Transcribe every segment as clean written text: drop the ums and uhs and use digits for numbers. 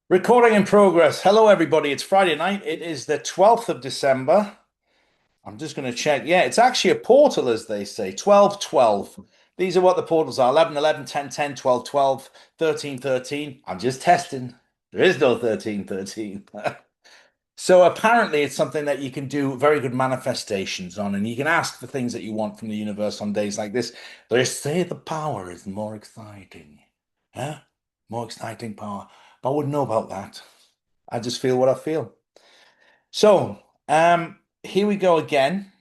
Recording in progress. Hello, everybody. It's Friday night. It is the 12th of December. I'm just going to check. Yeah, it's actually a portal, as they say. 12, 12. These are what the portals are: 11, 11, 10, 10, 12, 12, 13, 13. I'm just testing. There is no 13, 13. So apparently, it's something that you can do very good manifestations on, and you can ask for things that you want from the universe on days like this. They say the power is more exciting. Huh? More exciting power. But I wouldn't know about that. I just feel what I feel. So, here we go again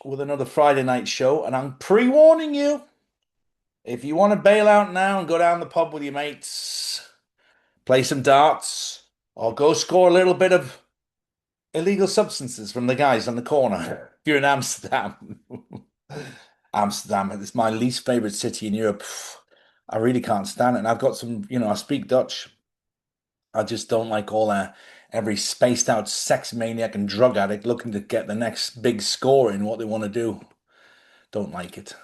with another Friday night show, and I'm pre-warning you, if you want to bail out now and go down the pub with your mates, play some darts, or go score a little bit of illegal substances from the guys on the corner. If you're in Amsterdam, Amsterdam is my least favorite city in Europe. I really can't stand it. And I've got some, I speak Dutch. I just don't like all every spaced out sex maniac and drug addict looking to get the next big score in what they want to do. Don't like it.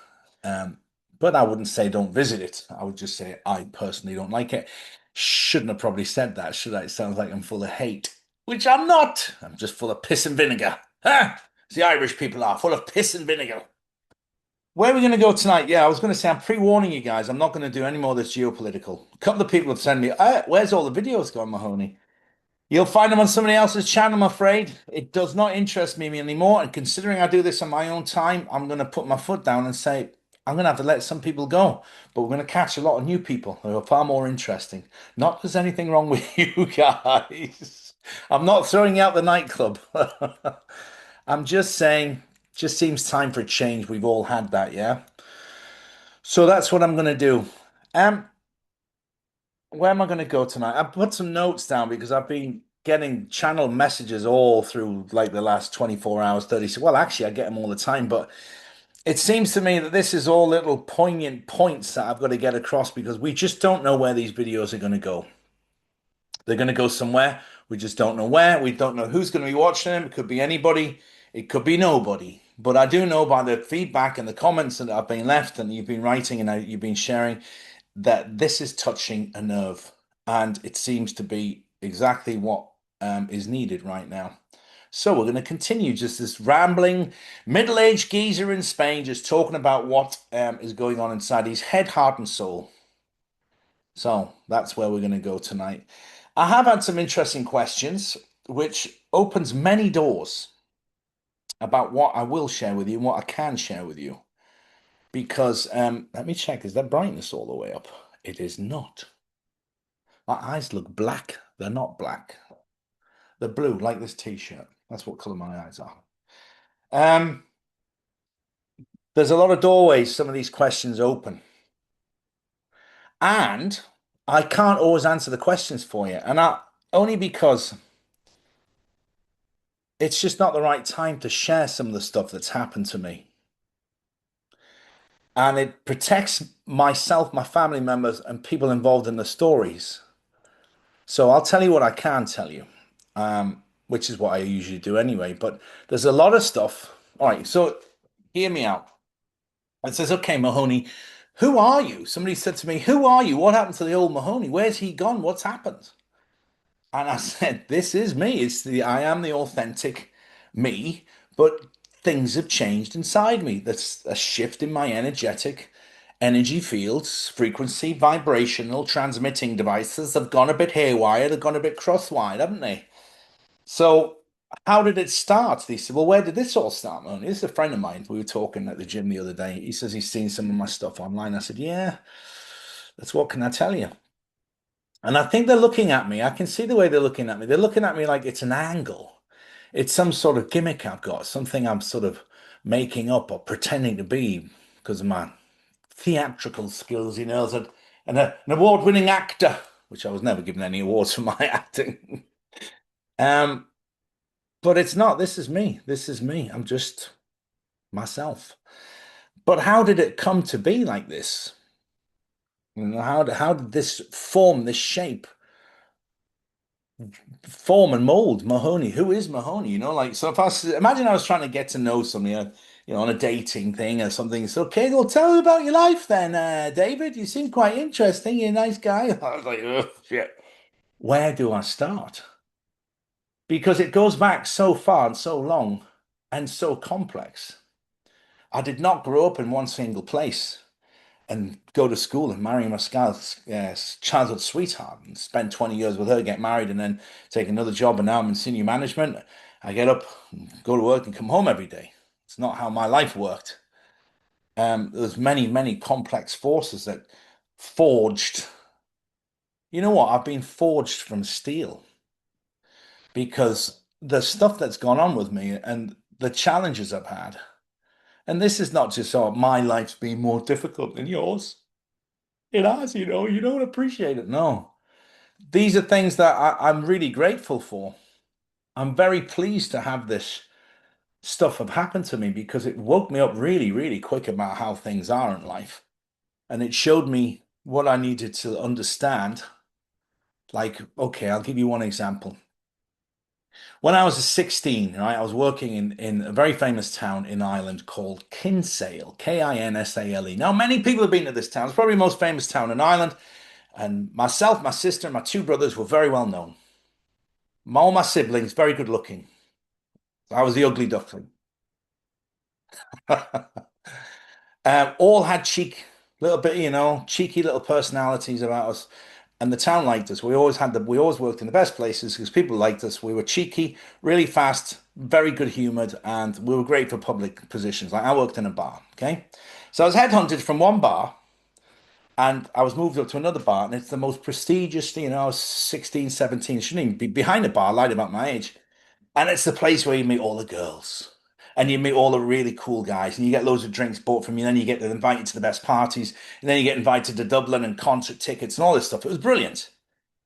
Um, but I wouldn't say don't visit it. I would just say I personally don't like it. Shouldn't have probably said that, should I? It sounds like I'm full of hate, which I'm not. I'm just full of piss and vinegar. Huh? The Irish people are full of piss and vinegar. Where are we going to go tonight? Yeah, I was going to say, I'm pre-warning you guys. I'm not going to do any more of this geopolitical. A couple of people have sent me, where's all the videos gone, Mahoney? You'll find them on somebody else's channel, I'm afraid. It does not interest me anymore. And considering I do this on my own time, I'm going to put my foot down and say, I'm going to have to let some people go. But we're going to catch a lot of new people who are far more interesting. Not that there's anything wrong with you guys. I'm not throwing you out the nightclub. I'm just saying, just seems time for a change. We've all had that, yeah? So that's what I'm going to do. Um, where am I going to go tonight? I put some notes down because I've been getting channel messages all through like the last 24 hours, 30. Well, actually, I get them all the time, but it seems to me that this is all little poignant points that I've got to get across because we just don't know where these videos are going to go. They're going to go somewhere. We just don't know where. We don't know who's going to be watching them. It could be anybody. It could be nobody. But I do know by the feedback and the comments that have been left and you've been writing and you've been sharing that this is touching a nerve, and it seems to be exactly what is needed right now. So we're going to continue just this rambling middle-aged geezer in Spain, just talking about what is going on inside his head, heart, and soul. So that's where we're going to go tonight. I have had some interesting questions, which opens many doors about what I will share with you and what I can share with you. Because let me check, is that brightness all the way up? It is not. My eyes look black. They're not black. They're blue, like this t-shirt. That's what color my eyes are. Um, there's a lot of doorways some of these questions open. And I can't always answer the questions for you. And I only because it's just not the right time to share some of the stuff that's happened to me. And it protects myself, my family members, and people involved in the stories. So I'll tell you what I can tell you, which is what I usually do anyway. But there's a lot of stuff. All right, so hear me out. It says, okay, Mahoney, who are you? Somebody said to me, who are you? What happened to the old Mahoney? Where's he gone? What's happened? And I said, this is me. I am the authentic me, but things have changed inside me. That's a shift in my energy fields, frequency, vibrational transmitting devices have gone a bit haywire. They've gone a bit cross-wired, haven't they? So how did it start? They said, well, where did this all start, man? This is a friend of mine. We were talking at the gym the other day. He says he's seen some of my stuff online. I said, yeah, that's what can I tell you? And I think they're looking at me. I can see the way they're looking at me. They're looking at me like it's an angle. It's some sort of gimmick I've got, something I'm sort of making up or pretending to be because of my theatrical skills, as an award-winning actor, which I was never given any awards for my acting. Um, but it's not. This is me. This is me. I'm just myself. But how did it come to be like this? How did this form, this shape, form and mold Mahoney? Who is Mahoney? Like, so if imagine I was trying to get to know somebody, on a dating thing or something. So, okay, well, tell me about your life then, David. You seem quite interesting. You're a nice guy. I was like, oh, shit. Where do I start? Because it goes back so far and so long and so complex. I did not grow up in one single place and go to school and marry my childhood sweetheart and spend 20 years with her, get married, and then take another job. And now I'm in senior management. I get up, go to work, and come home every day. It's not how my life worked. There's many, many complex forces that forged. You know what? I've been forged from steel because the stuff that's gone on with me and the challenges I've had. And this is not just, oh, my life's been more difficult than yours. It has, you don't appreciate it. No. These are things that I'm really grateful for. I'm very pleased to have this stuff have happened to me because it woke me up really, really quick about how things are in life. And it showed me what I needed to understand. Like, okay, I'll give you one example. When I was 16, right, I was working in a very famous town in Ireland called Kinsale, Kinsale. Now, many people have been to this town. It's probably the most famous town in Ireland. And myself, my sister, and my two brothers were very well known. All my siblings, very good looking. I was the ugly duckling. All had cheek, little bit, cheeky little personalities about us. And the town liked us. We always worked in the best places because people liked us. We were cheeky, really fast, very good humored, and we were great for public positions. Like I worked in a bar, okay? So I was headhunted from one bar and I was moved up to another bar, and it's the most prestigious, I was 16, 17, shouldn't even be behind a bar, I lied about my age. And it's the place where you meet all the girls and you meet all the really cool guys and you get loads of drinks bought from you. And then you get invited to the best parties and then you get invited to Dublin and concert tickets and all this stuff. It was brilliant.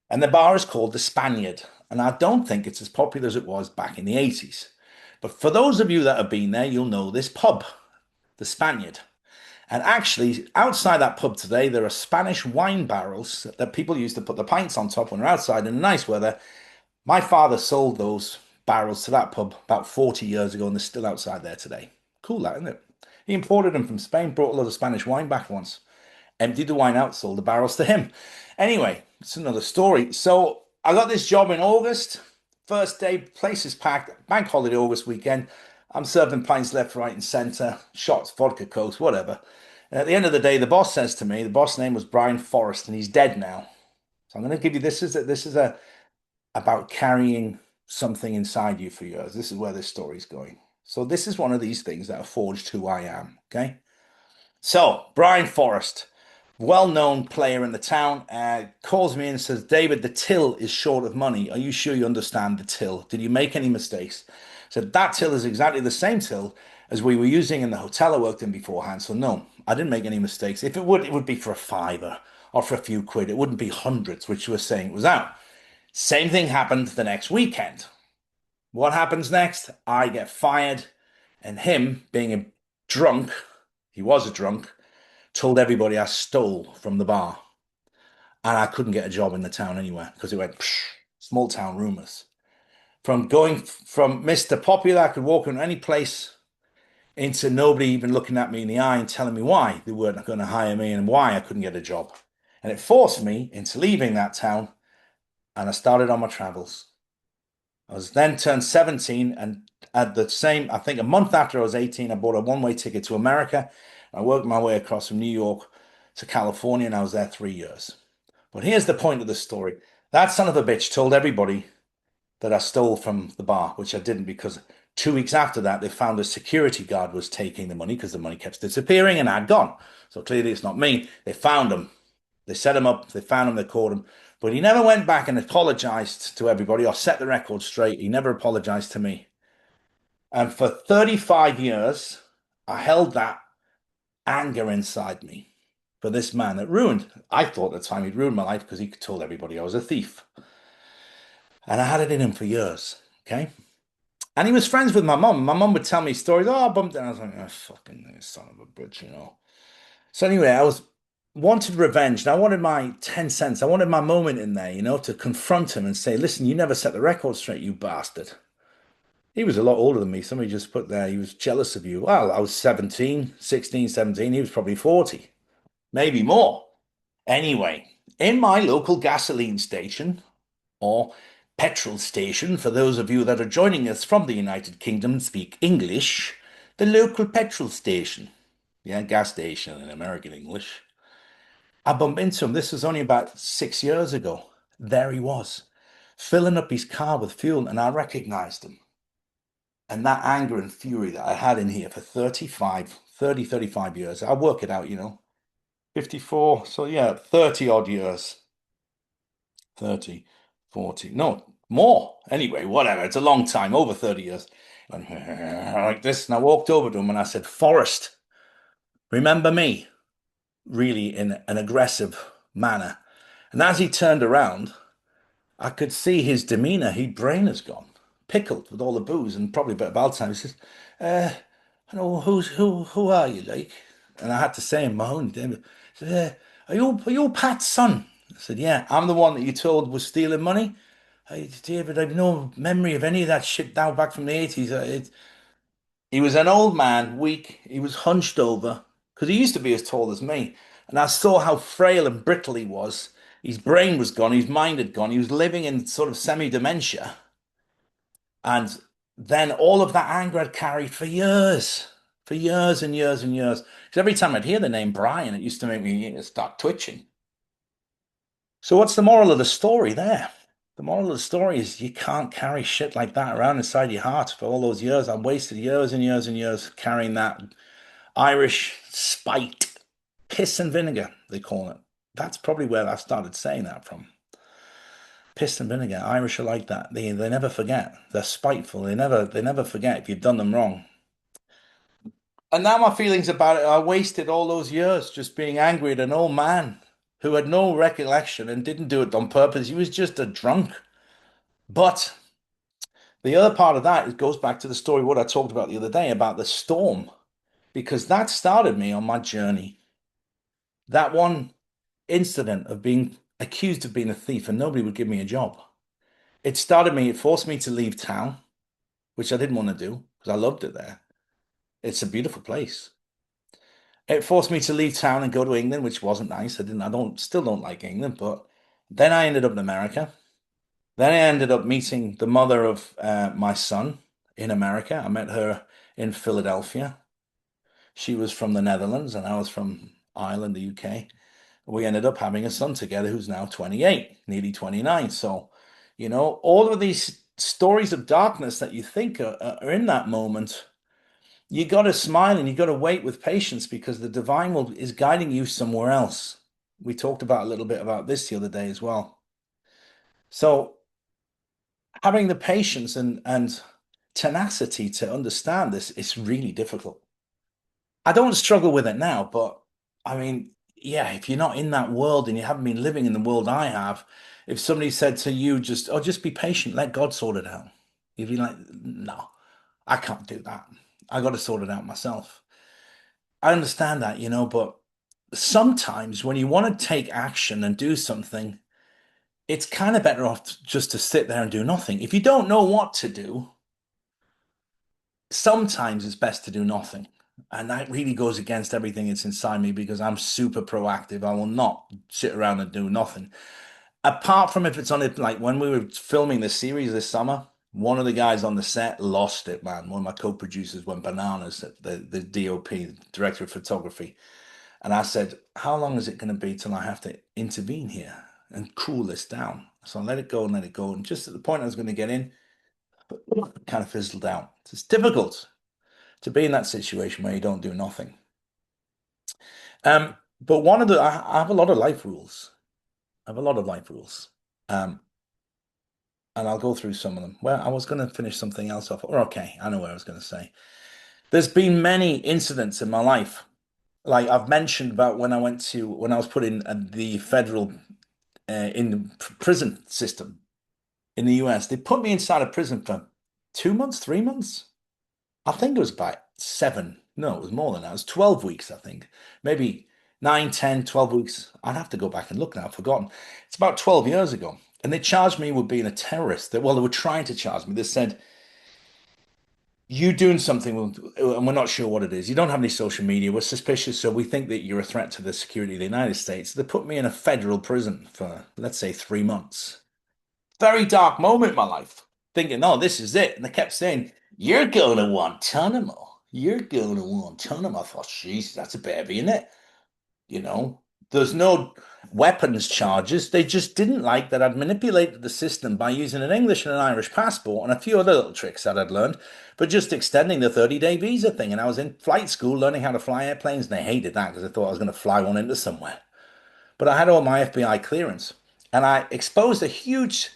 And the bar is called the Spaniard. And I don't think it's as popular as it was back in the 80s. But for those of you that have been there, you'll know this pub, the Spaniard. And actually, outside that pub today, there are Spanish wine barrels that people use to put the pints on top when they're outside in the nice weather. My father sold those barrels to that pub about 40 years ago, and they're still outside there today. Cool, that, isn't it? He imported them from Spain, brought a lot of Spanish wine back once, emptied the wine out, sold the barrels to him. Anyway, it's another story. So I got this job in August. First day, place is packed. Bank holiday August weekend. I'm serving pints left, right, and centre, shots, vodka, cokes, whatever. And at the end of the day, the boss says to me, the boss name was Brian Forrest, and he's dead now. So I'm going to give you this is a about carrying something inside you for years. This is where this story's going. So this is one of these things that have forged who I am. Okay. So Brian Forrest, well-known player in the town, calls me and says, David, the till is short of money. Are you sure you understand the till? Did you make any mistakes? I said, that till is exactly the same till as we were using in the hotel I worked in beforehand. So no, I didn't make any mistakes. If it would be for a fiver or for a few quid. It wouldn't be hundreds, which you were saying it was out. Same thing happened the next weekend. What happens next? I get fired, and him, being a drunk, he was a drunk, told everybody I stole from the bar. And I couldn't get a job in the town anywhere because it went psh, small town rumors. From going from Mr. Popular, I could walk into any place, into nobody even looking at me in the eye and telling me why they weren't going to hire me and why I couldn't get a job. And it forced me into leaving that town, and I started on my travels. I was then turned 17, and at the same, I think a month after I was 18, I bought a one-way ticket to America. I worked my way across from New York to California, and I was there 3 years. But here's the point of the story. That son of a bitch told everybody that I stole from the bar, which I didn't, because 2 weeks after that, they found a security guard was taking the money because the money kept disappearing and I'd gone. So clearly it's not me. They found him. They set him up. They found him. They caught him. But he never went back and apologized to everybody or set the record straight. He never apologized to me. And for 35 years, I held that anger inside me for this man that ruined. I thought at the time he'd ruined my life because he told everybody I was a thief. And I had it in him for years. Okay. And he was friends with my mum. My mum would tell me stories. Oh, I bumped it. And I was like, oh, fucking son of a bitch. So anyway, I was wanted revenge. And I wanted my 10 cents. I wanted my moment in there, to confront him and say, listen, you never set the record straight, you bastard. He was a lot older than me. Somebody just put there, he was jealous of you. Well, I was 17, 16, 17. He was probably 40, maybe more. Anyway, in my local gasoline station, or petrol station for those of you that are joining us from the United Kingdom and speak English, the local petrol station. Yeah, gas station in American English. I bumped into him. This was only about 6 years ago. There he was, filling up his car with fuel, and I recognized him. And that anger and fury that I had in here for 35 years, I work it out, 54. So yeah, 30 odd years. 30, 40, no, more. Anyway, whatever. It's a long time, over 30 years. And like this. And I walked over to him and I said, Forrest, remember me? Really in an aggressive manner. And as he turned around, I could see his demeanor. His brain has gone, pickled with all the booze and probably a bit of Alzheimer's. He says, I know who are you, like? And I had to say him, Mahoney, David. He said, are you Pat's son? I said, yeah, I'm the one that you told was stealing money. Hey, David, I've no memory of any of that shit now back from the 80s. He was an old man, weak. He was hunched over because he used to be as tall as me. And I saw how frail and brittle he was. His brain was gone, his mind had gone. He was living in sort of semi-dementia. And then all of that anger I'd carried for years and years and years. Because every time I'd hear the name Brian, it used to make me start twitching. So what's the moral of the story there? The moral of the story is you can't carry shit like that around inside your heart for all those years. I wasted years and years and years carrying that Irish spite, piss and vinegar, they call it. That's probably where I started saying that from. Piss and vinegar. Irish are like that. They never forget. They're spiteful. They never forget if you've done them wrong. And now my feelings about it, I wasted all those years just being angry at an old man who had no recollection and didn't do it on purpose. He was just a drunk. But the other part of that, it goes back to the story what I talked about the other day about the storm, because that started me on my journey. That one incident of being accused of being a thief and nobody would give me a job. It forced me to leave town, which I didn't want to do because I loved it there. It's a beautiful place. It forced me to leave town and go to England, which wasn't nice. Still don't like England, but then I ended up in America. Then I ended up meeting the mother of my son in America. I met her in Philadelphia. She was from the Netherlands and I was from Ireland, the UK. We ended up having a son together who's now 28, nearly 29. So, all of these stories of darkness that you think are in that moment, you got to smile and you got to wait with patience because the divine is guiding you somewhere else. We talked about a little bit about this the other day as well. So, having the patience and tenacity to understand this is really difficult. I don't struggle with it now, but I mean, yeah, if you're not in that world and you haven't been living in the world I have, if somebody said to you just be patient, let God sort it out. You'd be like, no, I can't do that. I got to sort it out myself. I understand that, but sometimes when you want to take action and do something, it's kind of better off just to sit there and do nothing. If you don't know what to do, sometimes it's best to do nothing. And that really goes against everything that's inside me because I'm super proactive. I will not sit around and do nothing. Apart from if it's on it, like when we were filming this series this summer, one of the guys on the set lost it, man. One of my co-producers went bananas, the DOP, the director of photography. And I said, how long is it going to be till I have to intervene here and cool this down? So I let it go and let it go. And just at the point I was going to get in, it kind of fizzled out. It's difficult to be in that situation where you don't do nothing. But I have a lot of life rules. I have a lot of life rules. Um, and I'll go through some of them. Well, I was going to finish something else off. Or okay, I know what I was going to say. There's been many incidents in my life. Like I've mentioned about when I was put in the federal in the prison system in the US. They put me inside a prison for 2 months, 3 months. I think it was about seven. No, it was more than that. It was 12 weeks, I think. Maybe 9, 10, 12 weeks. I'd have to go back and look now. I've forgotten. It's about 12 years ago. And they charged me with being a terrorist. Well, they were trying to charge me. They said, you doing something, and we're not sure what it is. You don't have any social media. We're suspicious, so we think that you're a threat to the security of the United States. They put me in a federal prison for, let's say, 3 months. Very dark moment in my life, thinking, oh, this is it. And they kept saying, you're going to Guantanamo. You're going to Guantanamo. I thought, jeez, that's a bit heavy, isn't it? You know, there's no weapons charges. They just didn't like that I'd manipulated the system by using an English and an Irish passport and a few other little tricks that I'd learned, but just extending the 30-day visa thing. And I was in flight school learning how to fly airplanes, and they hated that because they thought I was going to fly one into somewhere. But I had all my FBI clearance, and I exposed a huge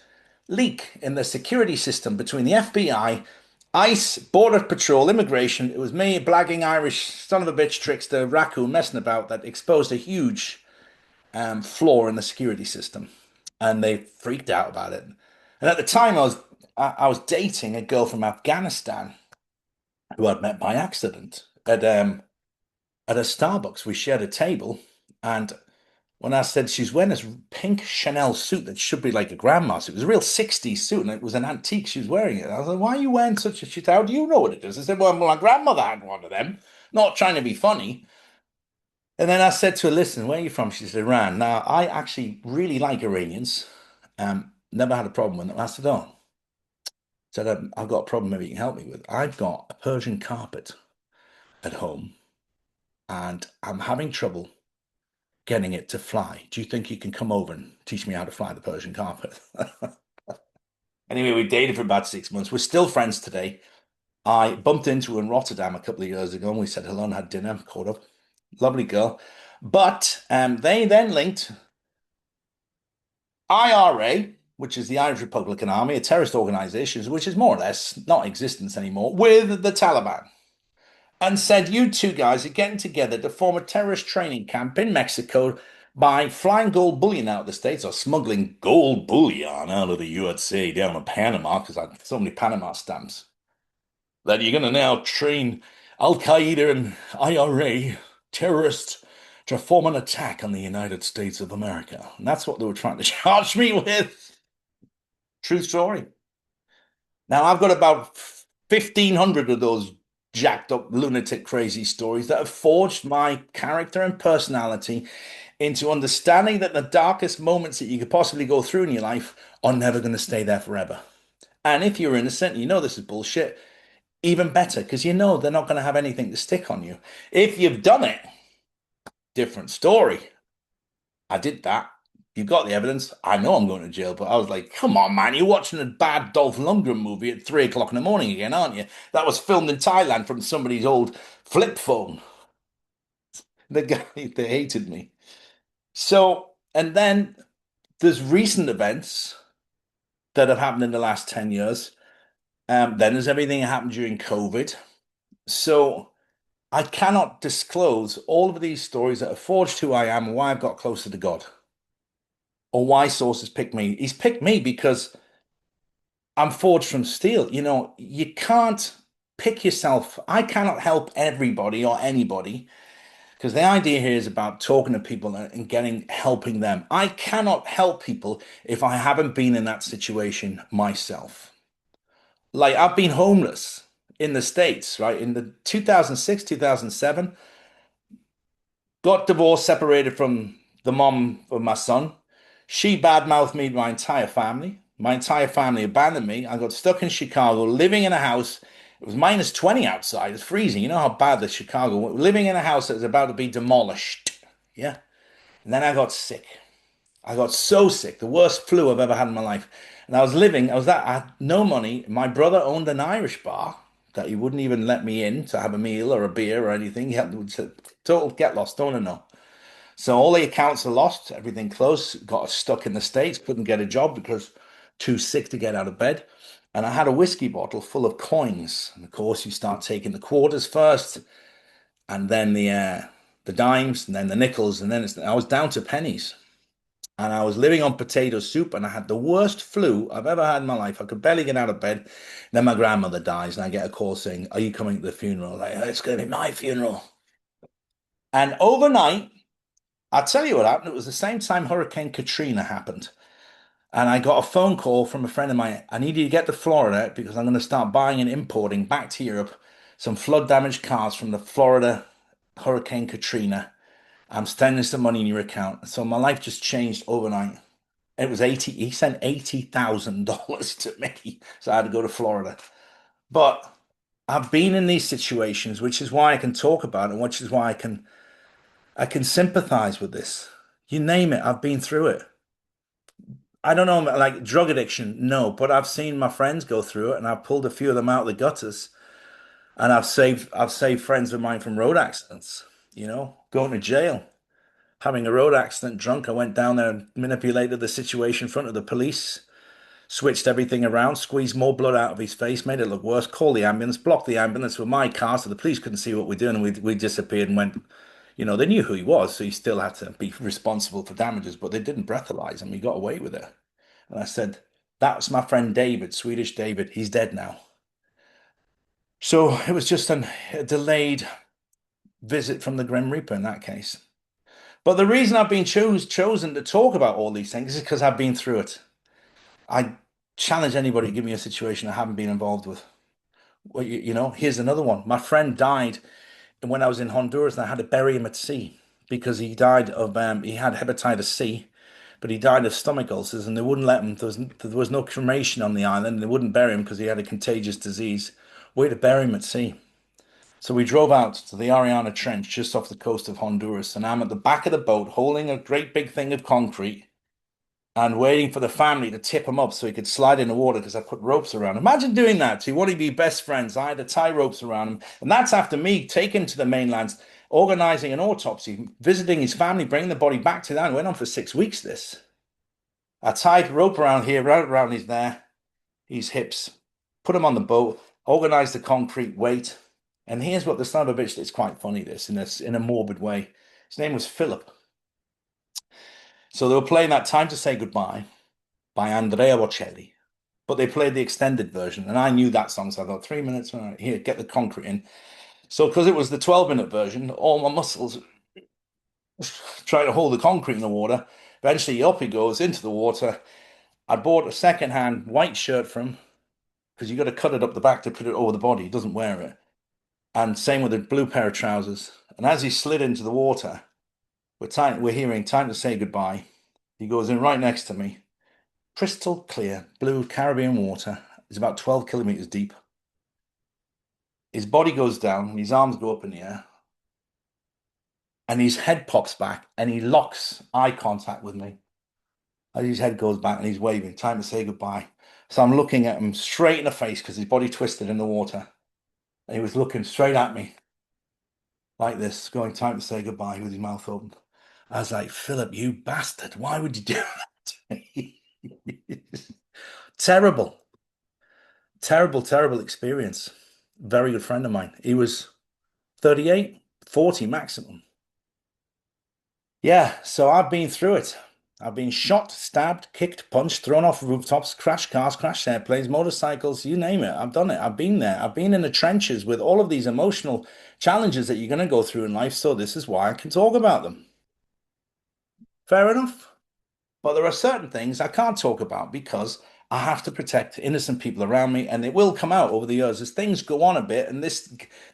leak in the security system between the FBI, ICE, Border Patrol, immigration. It was me, blagging Irish son of a bitch trickster raccoon messing about that exposed a huge flaw in the security system, and they freaked out about it. And at the time, I was dating a girl from Afghanistan who I'd met by accident at a Starbucks. We shared a table, and when I said she's wearing this pink Chanel suit that should be like a grandma's, it was a real 60s suit and it was an antique. She was wearing it. I was like, why are you wearing such a shit? How do you know what it is? I said, well, my grandmother had one of them, not trying to be funny. And then I said to her, listen, where are you from? She said, Iran. Now, I actually really like Iranians. Never had a problem with them. I said, oh, said, I've got a problem maybe you can help me with. I've got a Persian carpet at home and I'm having trouble getting it to fly. Do you think you can come over and teach me how to fly the Persian carpet? Anyway, we dated for about 6 months. We're still friends today. I bumped into her in Rotterdam a couple of years ago and we said hello and had dinner, caught up. Lovely girl. But they then linked IRA, which is the Irish Republican Army, a terrorist organization, which is more or less not in existence anymore, with the Taliban. And said, you two guys are getting together to form a terrorist training camp in Mexico by flying gold bullion out of the States or smuggling gold bullion out of the USA down to Panama, because I had so many Panama stamps, that you're going to now train Al Qaeda and IRA terrorists to form an attack on the United States of America. And that's what they were trying to charge me with. True story. Now, I've got about 1,500 of those jacked up, lunatic, crazy stories that have forged my character and personality into understanding that the darkest moments that you could possibly go through in your life are never going to stay there forever. And if you're innocent, you know this is bullshit, even better, because you know they're not going to have anything to stick on you. If you've done it, different story. I did that. You got the evidence. I know I'm going to jail, but I was like, come on, man, you're watching a bad Dolph Lundgren movie at 3 o'clock in the morning again, aren't you? That was filmed in Thailand from somebody's old flip phone. The guy, they hated me. So, and then there's recent events that have happened in the last 10 years. Then there's everything that happened during COVID. So I cannot disclose all of these stories that have forged who I am and why I've got closer to God or why sources picked me. He's picked me because I'm forged from steel. You know, you can't pick yourself. I cannot help everybody or anybody because the idea here is about talking to people and getting helping them. I cannot help people if I haven't been in that situation myself. Like I've been homeless in the States, right? In the 2006, 2007, got divorced, separated from the mom of my son. She badmouthed me to my entire family. My entire family abandoned me. I got stuck in Chicago, living in a house. It was minus 20 outside. It's freezing. You know how bad the Chicago, living in a house that was about to be demolished. Yeah. And then I got sick. I got so sick, the worst flu I've ever had in my life. And I had no money. My brother owned an Irish bar that he wouldn't even let me in to have a meal or a beer or anything. He had to total get lost, don't I know. So all the accounts are lost, everything closed, got stuck in the States, couldn't get a job because too sick to get out of bed. And I had a whiskey bottle full of coins. And of course, you start taking the quarters first, and then the dimes, and then the nickels, and then I was down to pennies. And I was living on potato soup, and I had the worst flu I've ever had in my life. I could barely get out of bed. Then my grandmother dies, and I get a call saying, "Are you coming to the funeral?" Like, it's going to be my funeral. And overnight, I'll tell you what happened. It was the same time Hurricane Katrina happened. And I got a phone call from a friend of mine. I need you to get to Florida because I'm going to start buying and importing back to Europe some flood damaged cars from the Florida Hurricane Katrina. I'm sending some money in your account. So my life just changed overnight. It was 80, he sent $80,000 to me. So I had to go to Florida. But I've been in these situations, which is why I can talk about it, and which is why I can sympathize with this. You name it, I've been through it. I don't know, like drug addiction, no, but I've seen my friends go through it, and I've pulled a few of them out of the gutters, and I've saved friends of mine from road accidents, going to jail, having a road accident drunk. I went down there and manipulated the situation in front of the police, switched everything around, squeezed more blood out of his face, made it look worse, called the ambulance, blocked the ambulance with my car so the police couldn't see what we're doing, and we disappeared and went. They knew who he was, so he still had to be responsible for damages, but they didn't breathalyze him. He got away with it. And I said, that's my friend David, Swedish David. He's dead now. So it was just a delayed visit from the Grim Reaper in that case. But the reason I've been chosen to talk about all these things is because I've been through it. I challenge anybody to give me a situation I haven't been involved with. Well, here's another one. My friend died when I was in Honduras, and I had to bury him at sea because he had hepatitis C, but he died of stomach ulcers, and they wouldn't let him. There was no cremation on the island, and they wouldn't bury him because he had a contagious disease. We had to bury him at sea. So we drove out to the Ariana Trench just off the coast of Honduras, and I'm at the back of the boat holding a great big thing of concrete and waiting for the family to tip him up so he could slide in the water because I put ropes around him. Imagine doing that to one of your best friends. I had to tie ropes around him. And that's after me taking to the mainland, organizing an autopsy, visiting his family, bringing the body back to that. It went on for 6 weeks, this. I tied rope around here, right around his hips, put him on the boat, organized the concrete weight. And here's what the son of a bitch, it's quite funny, this, in a morbid way. His name was Philip. So they were playing that Time to Say Goodbye by Andrea Bocelli, but they played the extended version, and I knew that song, so I thought 3 minutes, all right, here, get the concrete in. So because it was the 12-minute version, all my muscles trying to hold the concrete in the water. Eventually, up he goes into the water. I bought a second-hand white shirt for him because you got to cut it up the back to put it over the body. He doesn't wear it. And same with a blue pair of trousers. And as he slid into the water, we're hearing Time to Say Goodbye. He goes in right next to me. Crystal clear blue Caribbean water. It's about 12 kilometers deep. His body goes down, his arms go up in the air, and his head pops back and he locks eye contact with me. As his head goes back and he's waving, time to say goodbye. So I'm looking at him straight in the face because his body twisted in the water. And he was looking straight at me like this, going, time to say goodbye with his mouth open. I was like, Philip, you bastard, why would you do that to me? Terrible, terrible, terrible experience. Very good friend of mine. He was 38, 40 maximum. Yeah, so I've been through it. I've been shot, stabbed, kicked, punched, thrown off rooftops, crashed cars, crashed airplanes, motorcycles, you name it. I've done it. I've been there. I've been in the trenches with all of these emotional challenges that you're going to go through in life. So this is why I can talk about them. Fair enough. But there are certain things I can't talk about because I have to protect innocent people around me, and it will come out over the years as things go on a bit, and this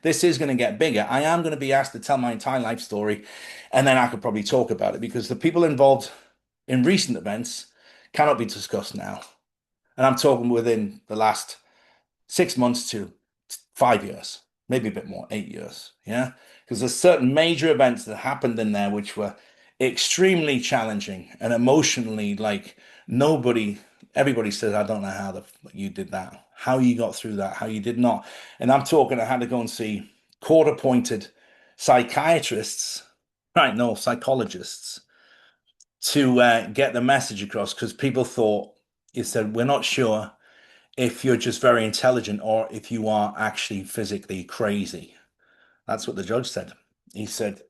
is going to get bigger. I am going to be asked to tell my entire life story, and then I could probably talk about it because the people involved in recent events cannot be discussed now. And I'm talking within the last 6 months to 5 years, maybe a bit more, 8 years. Yeah. Because there's certain major events that happened in there which were extremely challenging and emotionally like nobody, everybody says, I don't know how you did that, how you got through that, how you did not. And I'm talking, I had to go and see court-appointed psychiatrists, right? No, psychologists to get the message across because people thought, he said, we're not sure if you're just very intelligent or if you are actually physically crazy. That's what the judge said. He said,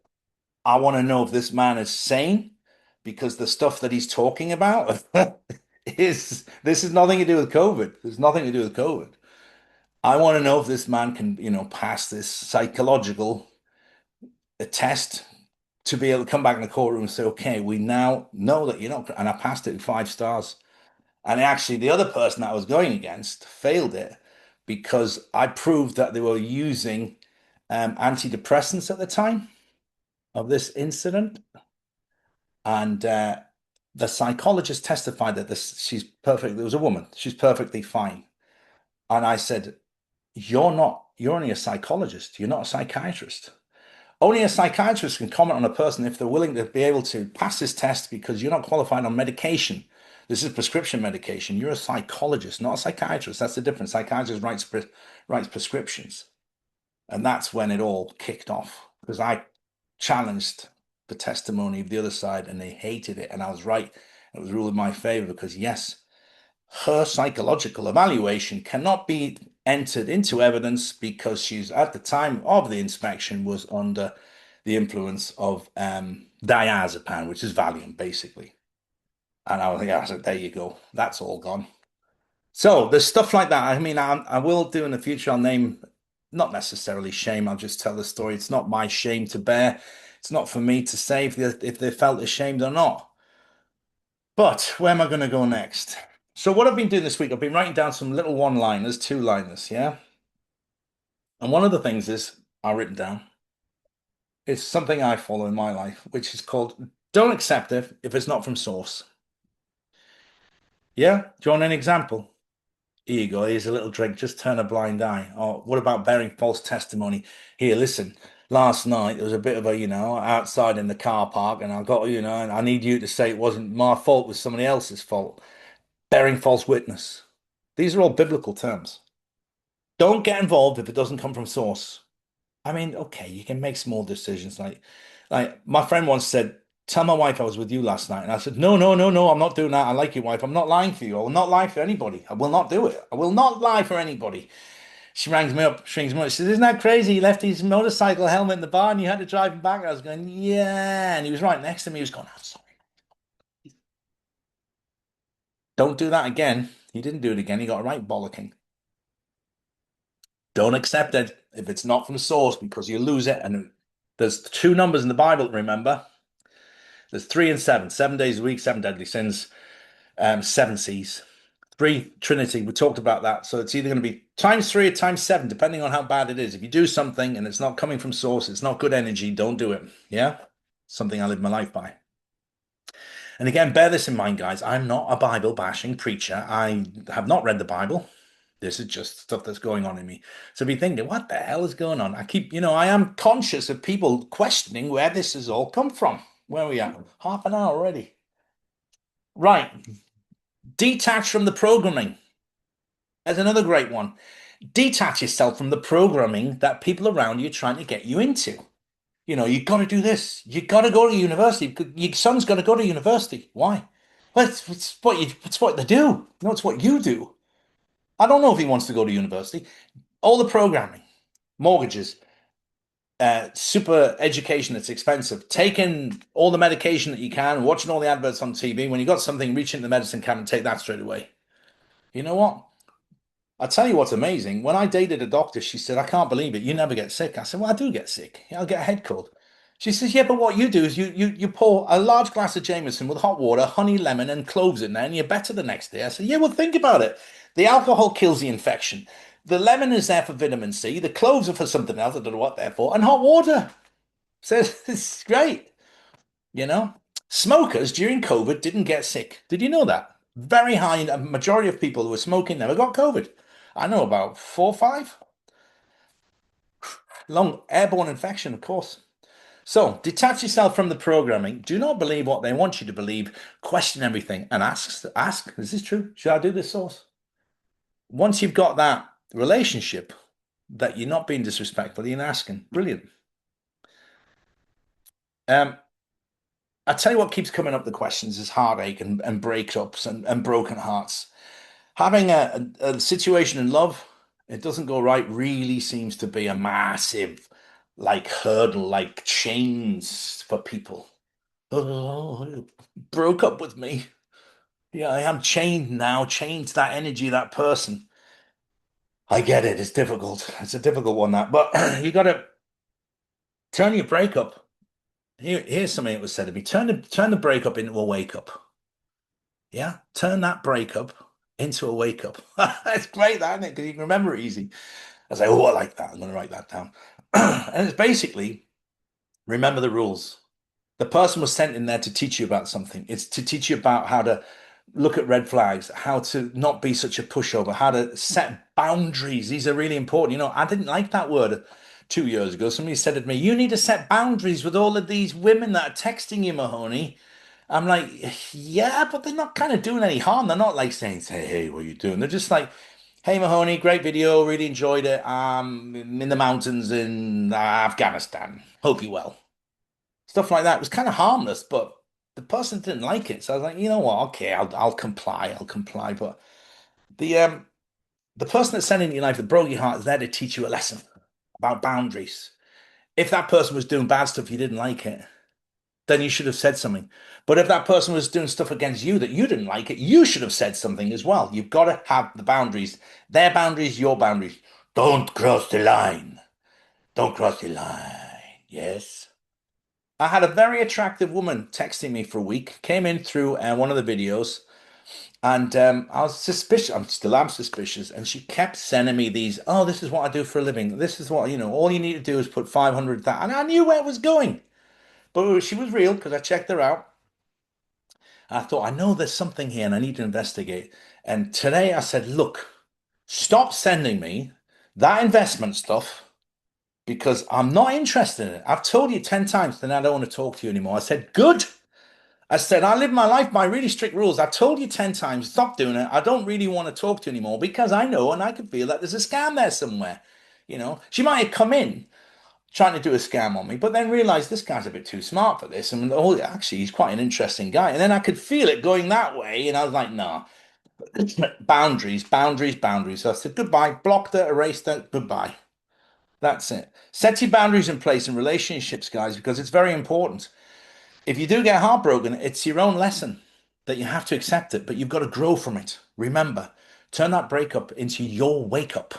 I want to know if this man is sane because the stuff that he's talking about is this is nothing to do with COVID. There's nothing to do with COVID. I want to know if this man can, pass this psychological test to be able to come back in the courtroom and say, okay, we now know that and I passed it with 5 stars. And actually, the other person that I was going against failed it because I proved that they were using antidepressants at the time of this incident. And The psychologist testified that she's perfect. It was a woman. She's perfectly fine. And I said, you're not, you're only a psychologist. You're not a psychiatrist. Only a psychiatrist can comment on a person if they're willing to be able to pass this test because you're not qualified on medication. This is prescription medication. You're a psychologist, not a psychiatrist. That's the difference. Psychiatrist writes prescriptions. And that's when it all kicked off because I challenged the testimony of the other side and they hated it. And I was right. It was ruled in my favor because, yes, her psychological evaluation cannot be entered into evidence because she's at the time of the inspection was under the influence of diazepam, which is Valium, basically. And I said, there you go, that's all gone. So there's stuff like that. I mean, I will do in the future. I'll name, not necessarily shame. I'll just tell the story. It's not my shame to bear. It's not for me to say if they felt ashamed or not. But where am I going to go next? So what I've been doing this week, I've been writing down some little one-liners, two-liners, yeah? And one of the things is I've written down is something I follow in my life, which is called don't accept it if it's not from source. Yeah? Do you want an example? Here you go. Here's a little drink. Just turn a blind eye. Or what about bearing false testimony? Here, listen. Last night there was a bit of a, outside in the car park, and I got, and I need you to say it wasn't my fault, it was somebody else's fault. Bearing false witness. These are all biblical terms. Don't get involved if it doesn't come from source. I mean, okay, you can make small decisions. Like my friend once said, "Tell my wife I was with you last night," and I said, "No, no, no, no, I'm not doing that. I like your wife. I'm not lying for you. I will not lie for anybody. I will not do it. I will not lie for anybody." She rings me up. She rings me up. She says, "Isn't that crazy? He left his motorcycle helmet in the bar, and you had to drive him back." I was going, "Yeah," and he was right next to me. He was going, "I'm sorry. Don't do that again." He didn't do it again. He got a right bollocking. Don't accept it if it's not from source because you lose it. And there's two numbers in the Bible, remember? There's three and seven, 7 days a week, seven deadly sins, seven seas. Three, Trinity, we talked about that. So it's either going to be times three or times seven, depending on how bad it is. If you do something and it's not coming from source, it's not good energy, don't do it. Yeah? Something I live my life by. And again, bear this in mind, guys. I'm not a Bible bashing preacher. I have not read the Bible. This is just stuff that's going on in me. So be thinking, what the hell is going on? I am conscious of people questioning where this has all come from. Where are we at? Half an hour already. Right. Detach from the programming. There's another great one. Detach yourself from the programming that people around you are trying to get you into. You got to do this. You got to go to university. Your son's got to go to university. Why? Well, it's what they do. No, it's what you do. I don't know if he wants to go to university. All the programming, mortgages, super education that's expensive, taking all the medication that you can, watching all the adverts on TV. When you got something, reach into the medicine cabinet and take that straight away. You know what? I'll tell you what's amazing. When I dated a doctor, she said, I can't believe it. You never get sick. I said, well, I do get sick. I'll get a head cold. She says, yeah, but what you do is you pour a large glass of Jameson with hot water, honey, lemon, and cloves in there, and you're better the next day. I said, yeah, well, think about it. The alcohol kills the infection. The lemon is there for vitamin C. The cloves are for something else. I don't know what they're for. And hot water. So it's great. You know, smokers during COVID didn't get sick. Did you know that? Very high, a majority of people who were smoking never got COVID. I know about four or five. Long airborne infection, of course. So detach yourself from the programming. Do not believe what they want you to believe. Question everything and ask, is this true? Should I do this source? Once you've got that relationship that you're not being disrespectful, you're asking. Brilliant. Um, I tell you what keeps coming up the questions is heartache and breakups and broken hearts. Having a situation in love, it doesn't go right, really seems to be a massive like hurdle, like chains for people. Oh, broke up with me. Yeah, I am chained now, chained to that energy, that person. I get it, it's difficult. It's a difficult one, that, but you got to turn your breakup. Here's something that was said to me. Turn the breakup into a wake up. Yeah, turn that breakup into a wake up. That's great, that, isn't it? Because you can remember it easy. I was like, oh, I like that. I'm going to write that down. And it's basically remember the rules. The person was sent in there to teach you about something. It's to teach you about how to look at red flags, how to not be such a pushover, how to set boundaries. These are really important. I didn't like that word 2 years ago. Somebody said to me, "You need to set boundaries with all of these women that are texting you, Mahoney." I'm like, yeah, but they're not kind of doing any harm. They're not like saying, hey, what are you doing? They're just like, hey, Mahoney, great video, really enjoyed it. In the mountains in Afghanistan. Hope you well. Stuff like that. It was kind of harmless, but the person didn't like it. So I was like, you know what? Okay, I'll comply. I'll comply. But the um the person that's sending you life that broke your heart is there to teach you a lesson about boundaries. If that person was doing bad stuff, you didn't like it, then you should have said something. But if that person was doing stuff against you that you didn't like it, you should have said something as well. You've got to have the boundaries. Their boundaries, your boundaries. Don't cross the line. Don't cross the line. Yes. I had a very attractive woman texting me for a week, came in through one of the videos, and I was suspicious. I'm still am suspicious. And she kept sending me these, oh, this is what I do for a living. This is what, all you need to do is put 500, that. And I knew where it was going. But she was real because I checked her out. I thought, I know there's something here and I need to investigate. And today I said, look, stop sending me that investment stuff because I'm not interested in it. I've told you 10 times that I don't want to talk to you anymore. I said, good. I said, I live my life by really strict rules. I've told you 10 times, stop doing it. I don't really want to talk to you anymore because I know and I can feel that there's a scam there somewhere. She might have come in trying to do a scam on me, but then realized this guy's a bit too smart for this. And oh, actually, he's quite an interesting guy. And then I could feel it going that way. And I was like, nah, boundaries, boundaries, boundaries. So I said, goodbye, blocked her, erased her, goodbye. That's it. Set your boundaries in place in relationships, guys, because it's very important. If you do get heartbroken, it's your own lesson that you have to accept it, but you've got to grow from it. Remember, turn that breakup into your wake up.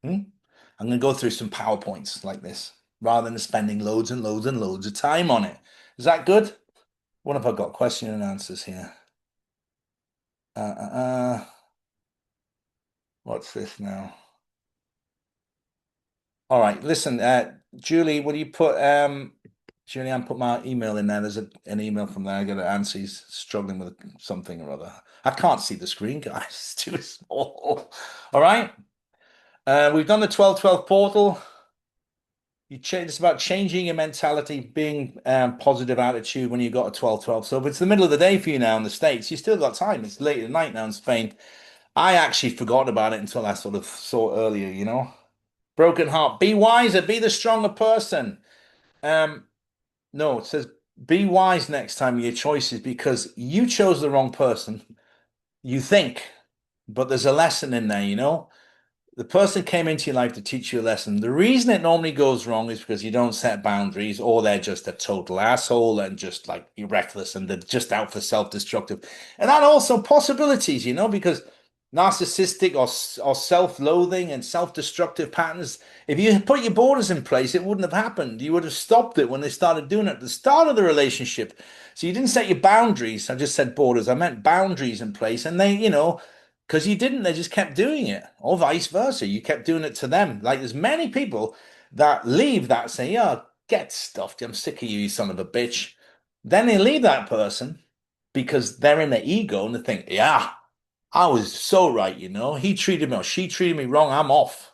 Hmm? I'm going to go through some PowerPoints like this rather than spending loads and loads and loads of time on it. Is that good? What have I got? Question and answers here. Uh, uh, uh. What's this now? All right, listen, Julie, will you put Julianne put my email in there? There's an email from there. I got to answer. He's struggling with something or other. I can't see the screen, guys. It's too small. All right. We've done the 1212 portal. It's about changing your mentality, being positive attitude when you've got a 1212. So if it's the middle of the day for you now in the States, you still got time. It's late at night now in Spain. I actually forgot about it until I sort of saw earlier. Broken heart. Be wiser, be the stronger person. Um, no, it says be wise next time with your choices because you chose the wrong person. You think, but there's a lesson in there. The person came into your life to teach you a lesson. The reason it normally goes wrong is because you don't set boundaries, or they're just a total asshole and just like you're reckless and they're just out for self-destructive. And that also possibilities, because narcissistic or self-loathing and self-destructive patterns. If you put your borders in place, it wouldn't have happened. You would have stopped it when they started doing it at the start of the relationship. So you didn't set your boundaries. I just said borders. I meant boundaries in place, and they. Because you didn't, they just kept doing it, or vice versa. You kept doing it to them. Like there's many people that leave that say, "Yeah, get stuffed. I'm sick of you, you son of a bitch." Then they leave that person because they're in their ego and they think, "Yeah, I was so right. He treated me or she treated me wrong. I'm off."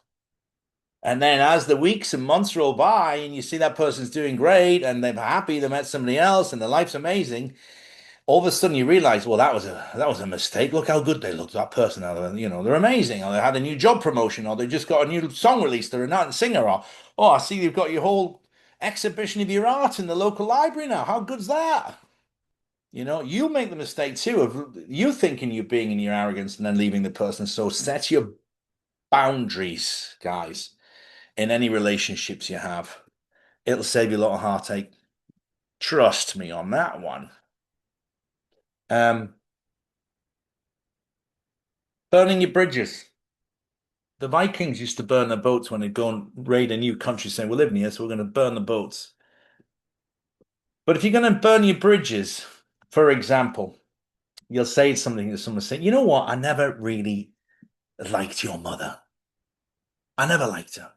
And then as the weeks and months roll by and you see that person's doing great and they're happy, they met somebody else and their life's amazing, all of a sudden you realize, well, that was a mistake. Look how good they look, that person. They're amazing. Or they had a new job promotion, or they just got a new song released. They're a singer. Or oh, I see you've got your whole exhibition of your art in the local library now. How good's that? You make the mistake too of you thinking you're being in your arrogance and then leaving the person. So set your boundaries, guys, in any relationships you have. It'll save you a lot of heartache. Trust me on that one. Um, Burning your bridges. The Vikings used to burn their boats when they'd go and raid a new country, saying, we're living here, so we're going to burn the boats. But if you're going to burn your bridges, for example, you'll say something to someone saying, you know what? I never really liked your mother. I never liked her.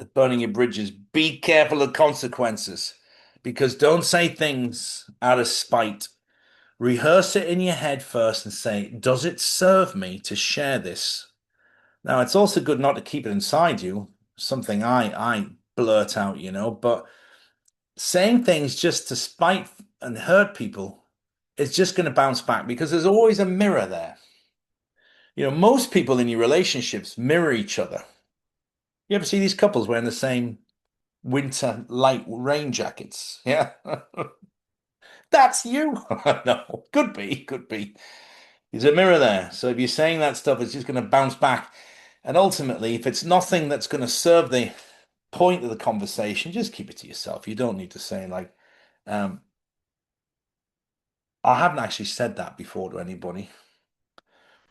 At burning your bridges, be careful of consequences. Because don't say things out of spite. Rehearse it in your head first and say, does it serve me to share this? Now, it's also good not to keep it inside you, something I blurt out, but saying things just to spite and hurt people is just going to bounce back because there's always a mirror there. Most people in your relationships mirror each other. You ever see these couples wearing the same winter light rain jackets? Yeah. That's you. No, could be, could be. There's a mirror there. So if you're saying that stuff, it's just going to bounce back. And ultimately, if it's nothing that's going to serve the point of the conversation, just keep it to yourself. You don't need to say, like, um, I haven't actually said that before to anybody.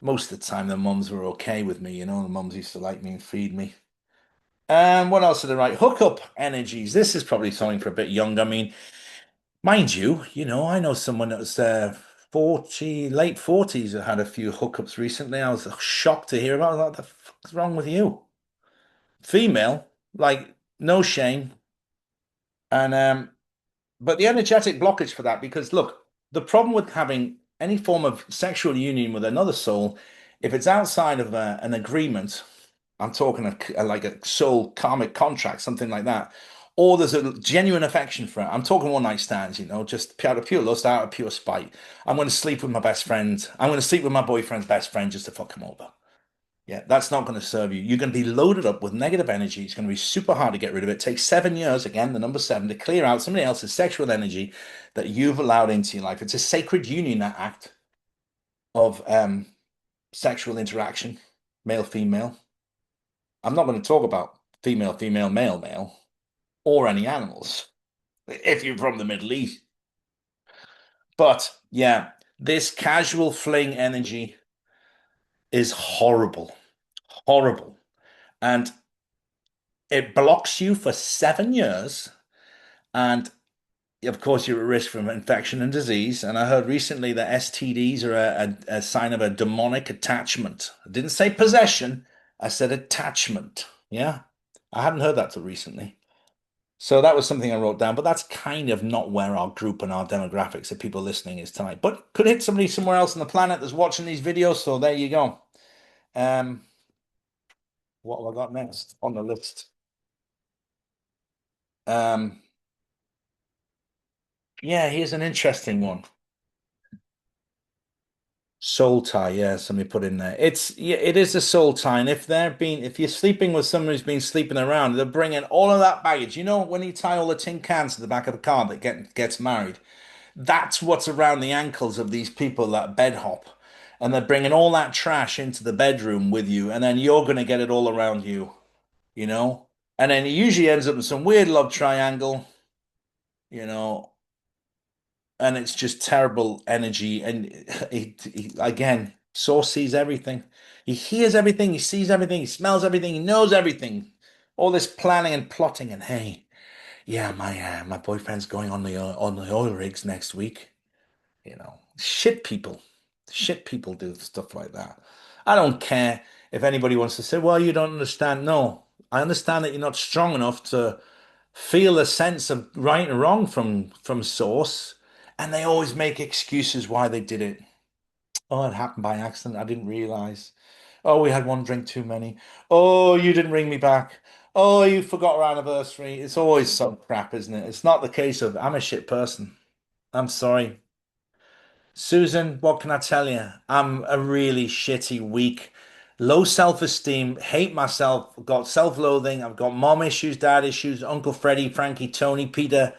Most of the time, the mums were okay with me, the mums used to like me and feed me. What else did I write? Hookup energies. This is probably something for a bit younger. I mean, mind you, I know someone that was 40, late 40s who had a few hookups recently. I was shocked to hear about it. What the fuck's wrong with you? Female, like, no shame. And but the energetic blockage for that, because look, the problem with having any form of sexual union with another soul, if it's outside of an agreement, I'm talking like a soul karmic contract, something like that, or there's a genuine affection for it. I'm talking one night stands, just out of pure lust, out of pure spite. I'm going to sleep with my best friend. I'm going to sleep with my boyfriend's best friend just to fuck him over. Yeah, that's not going to serve you. You're going to be loaded up with negative energy. It's going to be super hard to get rid of it. It takes 7 years, again, the number seven, to clear out somebody else's sexual energy that you've allowed into your life. It's a sacred union, that act of sexual interaction, male, female. I'm not going to talk about female, female, male, male, or any animals if you're from the Middle East. But yeah, this casual fling energy is horrible, horrible. And it blocks you for 7 years. And of course, you're at risk from infection and disease. And I heard recently that STDs are a sign of a demonic attachment. I didn't say possession, I said attachment. Yeah. I hadn't heard that till recently. So that was something I wrote down, but that's kind of not where our group and our demographics of people listening is tonight. But could hit somebody somewhere else on the planet that's watching these videos. So there you go. Um, what have I got next on the list? Um, yeah, here's an interesting one. Soul tie, yeah, somebody put in there. Yeah, it is a soul tie. And if you're sleeping with someone who's been sleeping around, they're bringing all of that baggage. You know, when you tie all the tin cans to the back of the car that gets married, that's what's around the ankles of these people that bed hop. And they're bringing all that trash into the bedroom with you, and then you're gonna get it all around you, you know? And then it usually ends up in some weird love triangle, you know, and it's just terrible energy. And again, Source sees everything. He hears everything. He sees everything. He smells everything. He knows everything. All this planning and plotting. And hey, yeah, my boyfriend's going on the oil rigs next week. Shit people do stuff like that. I don't care if anybody wants to say, well, you don't understand. No, I understand that you're not strong enough to feel a sense of right and wrong from source, and they always make excuses why they did it. Oh, it happened by accident. I didn't realize. Oh, we had one drink too many. Oh, you didn't ring me back. Oh, you forgot our anniversary. It's always some crap, isn't it? It's not the case of I'm a shit person. I'm sorry. Susan, what can I tell you? I'm a really shitty, weak, low self-esteem, hate myself, got self-loathing. I've got mom issues, dad issues, Uncle Freddie, Frankie, Tony, Peter,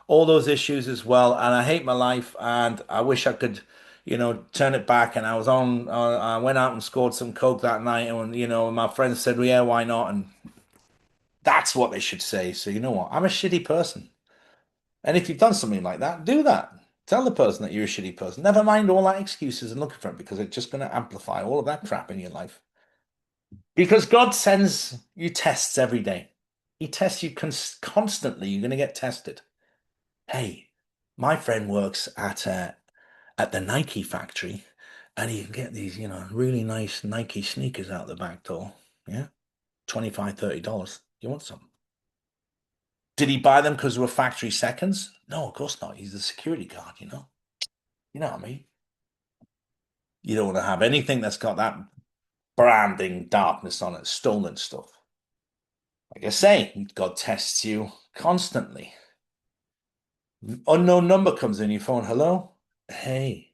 all those issues as well. And I hate my life, and I wish I could, turn it back. And I went out and scored some coke that night, and my friends said, well, yeah, why not? And that's what they should say. So you know what? I'm a shitty person. And if you've done something like that, do that. Tell the person that you're a shitty person. Never mind all that excuses and looking for it because it's just going to amplify all of that crap in your life. Because God sends you tests every day. He tests you constantly. You're going to get tested. Hey, my friend works at the Nike factory, and he can get these, really nice Nike sneakers out the back door. Yeah, $25, $30. You want some? Did he buy them because they were factory seconds? No, of course not. He's the security guard, you know. You know what I mean? You don't want to have anything that's got that branding darkness on it, stolen stuff. Like I say, God tests you constantly. Unknown number comes in your phone. Hello? Hey,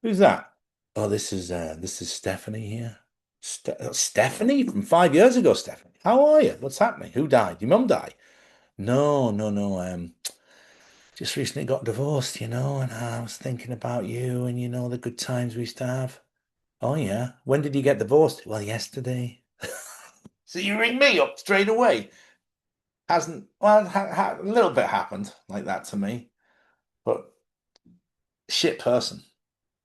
who's that? Oh, this is Stephanie here. Stephanie from 5 years ago, Stephanie. How are you? What's happening? Who died? Your mum died? No, no, no. Just recently got divorced, and I was thinking about you and the good times we used to have. Oh yeah. When did you get divorced? Well, yesterday. So you ring me up straight away. Hasn't, well, a little bit happened like that to me, but shit person,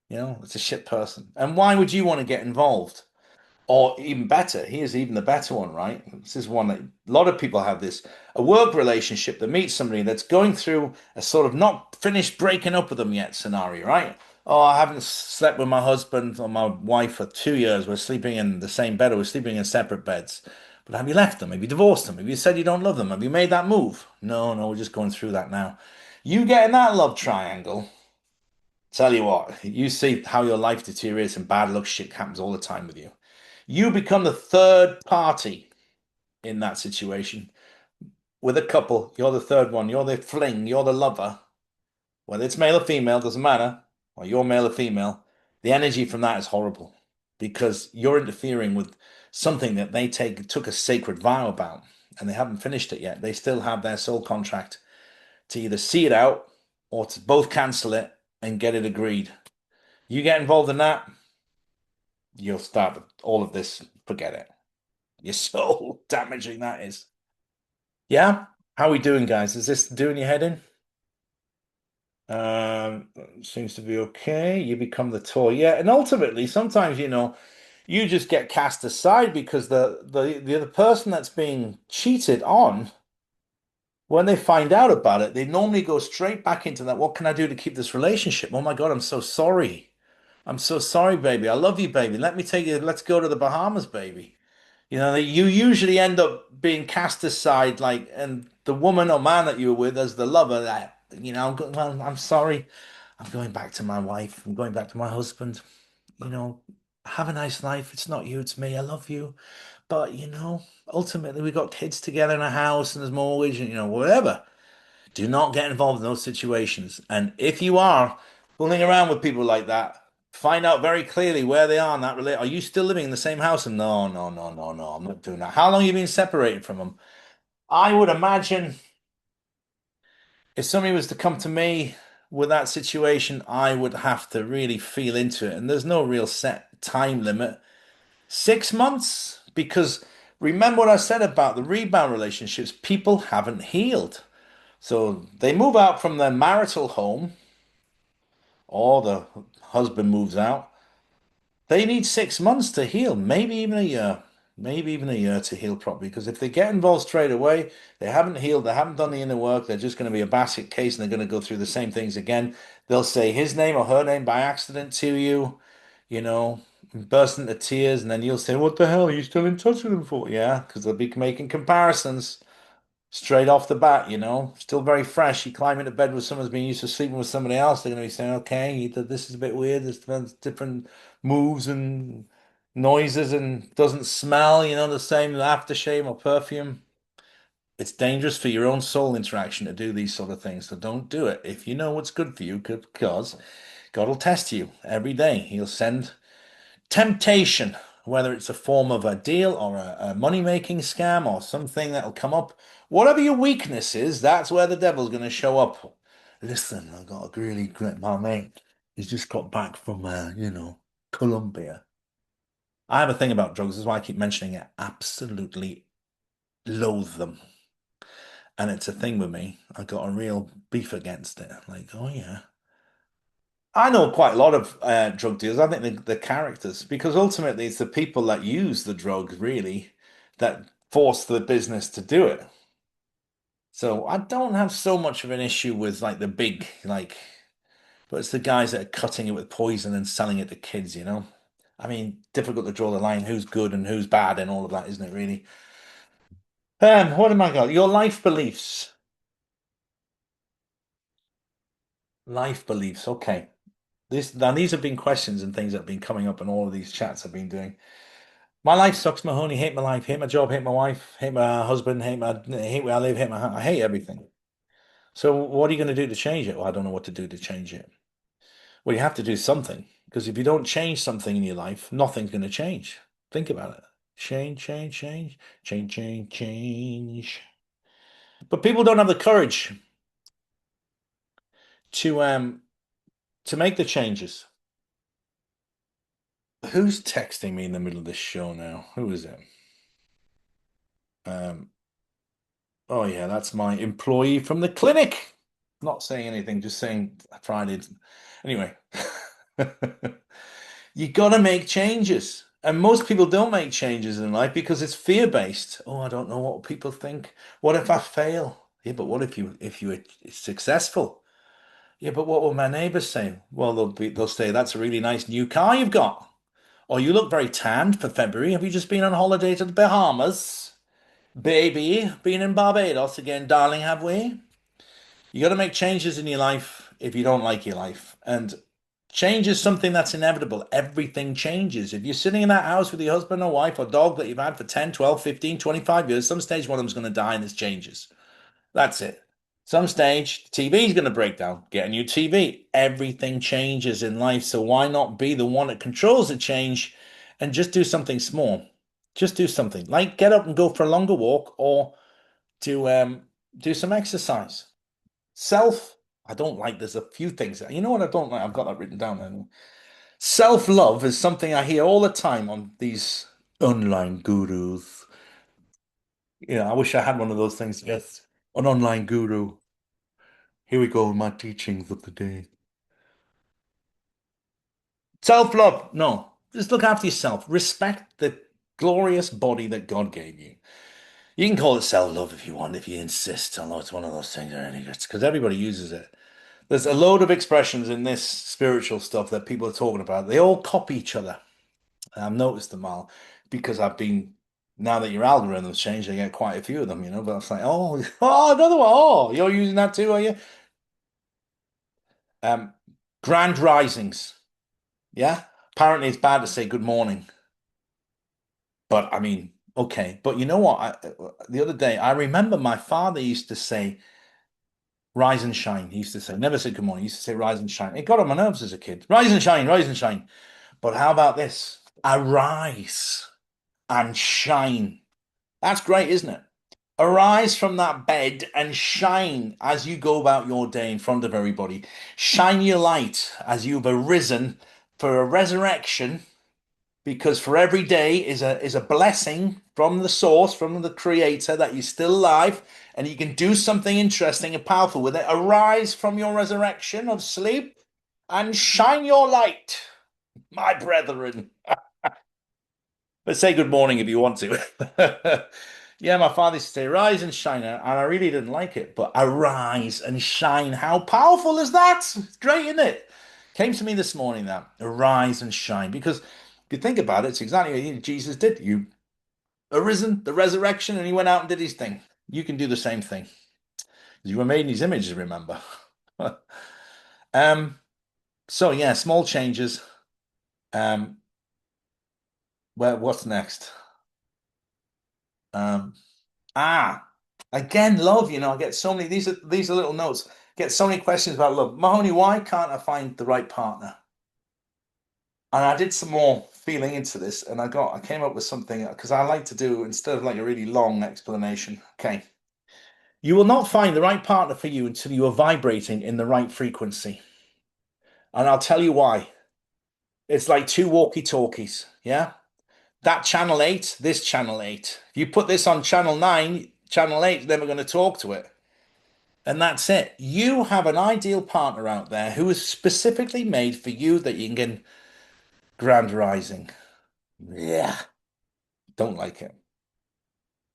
it's a shit person. And why would you want to get involved? Or even better, here's even the better one, right? This is one that a lot of people have this a work relationship that meets somebody that's going through a sort of not finished breaking up with them yet scenario, right? Oh, I haven't slept with my husband or my wife for 2 years. We're sleeping in the same bed or we're sleeping in separate beds. But have you left them? Have you divorced them? Have you said you don't love them? Have you made that move? No, no, we're just going through that now. You get in that love triangle. Tell you what, you see how your life deteriorates and bad luck shit happens all the time with you. You become the third party in that situation. With a couple, you're the third one. You're the fling. You're the lover. Whether it's male or female, doesn't matter. Or you're male or female. The energy from that is horrible because you're interfering with something that they took a sacred vow about, and they haven't finished it yet. They still have their soul contract to either see it out or to both cancel it and get it agreed. You get involved in that, you'll start with all of this. Forget it. You're so damaging that is. Yeah? How are we doing, guys? Is this doing your head in? Seems to be okay. You become the toy. Yeah, and ultimately, sometimes, you just get cast aside because the other person that's being cheated on, when they find out about it, they normally go straight back into that. What can I do to keep this relationship? Oh my God, I'm so sorry. I'm so sorry, baby. I love you, baby. Let me take you. Let's go to the Bahamas, baby. You usually end up being cast aside, like, and the woman or man that you were with as the lover, that, well, I'm sorry. I'm going back to my wife. I'm going back to my husband. You know, have a nice life. It's not you, it's me. I love you. But, ultimately we got kids together in a house and there's mortgage and, whatever. Do not get involved in those situations. And if you are fooling around with people like that, find out very clearly where they are in that relate. Are you still living in the same house? And no, no, no, no, no, I'm not doing that. How long have you been separated from them? I would imagine if somebody was to come to me with that situation, I would have to really feel into it. And there's no real set time limit. 6 months? Because remember what I said about the rebound relationships, people haven't healed. So they move out from their marital home, or the husband moves out. They need 6 months to heal, maybe even a year to heal properly. Because if they get involved straight away, they haven't healed, they haven't done the inner work, they're just going to be a basket case and they're going to go through the same things again. They'll say his name or her name by accident to you, you know, burst into tears, and then you'll say, "What the hell? Are you still in touch with him for?" Yeah, because they'll be making comparisons. Straight off the bat, still very fresh. You climb into bed with someone who's been used to sleeping with somebody else, they're going to be saying, okay, this is a bit weird. There's different moves and noises and doesn't smell, the same aftershave or perfume. It's dangerous for your own soul interaction to do these sort of things. So don't do it. If you know what's good for you, because God will test you every day. He'll send temptation, whether it's a form of a deal or a money-making scam or something that'll come up. Whatever your weakness is, that's where the devil's going to show up. Listen, I got a really great my mate. He's just got back from, Colombia. I have a thing about drugs. This is why I keep mentioning it. Absolutely loathe them. And it's a thing with me. I got a real beef against it. Like, oh yeah. I know quite a lot of drug dealers. I think the characters, because ultimately it's the people that use the drug really that force the business to do it. So I don't have so much of an issue with like the big but it's the guys that are cutting it with poison and selling it to kids. I mean, difficult to draw the line who's good and who's bad and all of that, isn't it really? What am I got? Your life beliefs. Life beliefs. Okay. These have been questions and things that have been coming up in all of these chats I've been doing. My life sucks, Mahoney. Hate my life. Hate my job. Hate my wife. Hate my husband. Hate where I live. I hate everything. So what are you going to do to change it? Well, I don't know what to do to change it. Well, you have to do something because if you don't change something in your life, nothing's going to change. Think about it. Change. But people don't have the courage to um to make the changes. Who's texting me in the middle of this show now? Who is it? Um, oh yeah, that's my employee from the clinic. Not saying anything, just saying Friday. Anyway, you got to make changes. And most people don't make changes in life because it's fear-based. Oh, I don't know what people think. What if I fail? Yeah, but what if you are successful? Yeah, but what will my neighbors say? Well, they'll say that's a really nice new car you've got. Or you look very tanned for February. Have you just been on holiday to the Bahamas? Baby, been in Barbados again, darling, have we? You got to make changes in your life if you don't like your life. And change is something that's inevitable. Everything changes. If you're sitting in that house with your husband or wife or dog that you've had for 10, 12, 15, 25 years, some stage one of them's going to die and this changes. That's it. Some stage, the TV is going to break down. Get a new TV. Everything changes in life. So why not be the one that controls the change and just do something small? Just do something like get up and go for a longer walk or do some exercise. Self, I don't like. There's a few things. You know what I don't like? I've got that written down. And self-love is something I hear all the time on these online gurus. I wish I had one of those things. Yes, an online guru. Here we go, my teachings of the day. Self-love. No, just look after yourself. Respect the glorious body that God gave you. You can call it self-love if you want, if you insist. I know it's one of those things because everybody uses it. There's a load of expressions in this spiritual stuff that people are talking about. They all copy each other. And I've noticed them all because now that your algorithm's changed, I get quite a few of them, but it's like, oh, oh, another one. Oh, you're using that too, are you? Um, Grand risings. Yeah. Apparently, it's bad to say good morning, but I mean, okay. But you know what? The other day, I remember my father used to say, rise and shine. He used to say, never say good morning. He used to say, rise and shine. It got on my nerves as a kid. Rise and shine, rise and shine. But how about this? Arise and shine. That's great, isn't it? Arise from that bed and shine as you go about your day in front of everybody. Shine your light as you've arisen for a resurrection, because for every day is a blessing from the source, from the creator, that you're still alive and you can do something interesting and powerful with it. Arise from your resurrection of sleep and shine your light, my brethren. But say good morning if you want to. Yeah, my father used to say, rise and shine, and I really didn't like it, but arise and shine. How powerful is that? It's great, isn't it? Came to me this morning that arise and shine. Because if you think about it, it's exactly what Jesus did. You arisen, the resurrection, and he went out and did his thing. You can do the same thing. You were made in his image, remember? Um, so yeah, small changes. Um, what's next? Um, Ah, again, love. I get so many. These are little notes. Get so many questions about love. Mahoney, why can't I find the right partner? And I did some more feeling into this, and I came up with something because I like to do instead of like a really long explanation. Okay, you will not find the right partner for you until you are vibrating in the right frequency, and I'll tell you why. It's like two walkie-talkies. Yeah, that channel eight, this channel eight. If you put this on channel nine, channel eight, then we're going to talk to it. And that's it. You have an ideal partner out there who is specifically made for you that you can grand rising. Yeah, don't like it.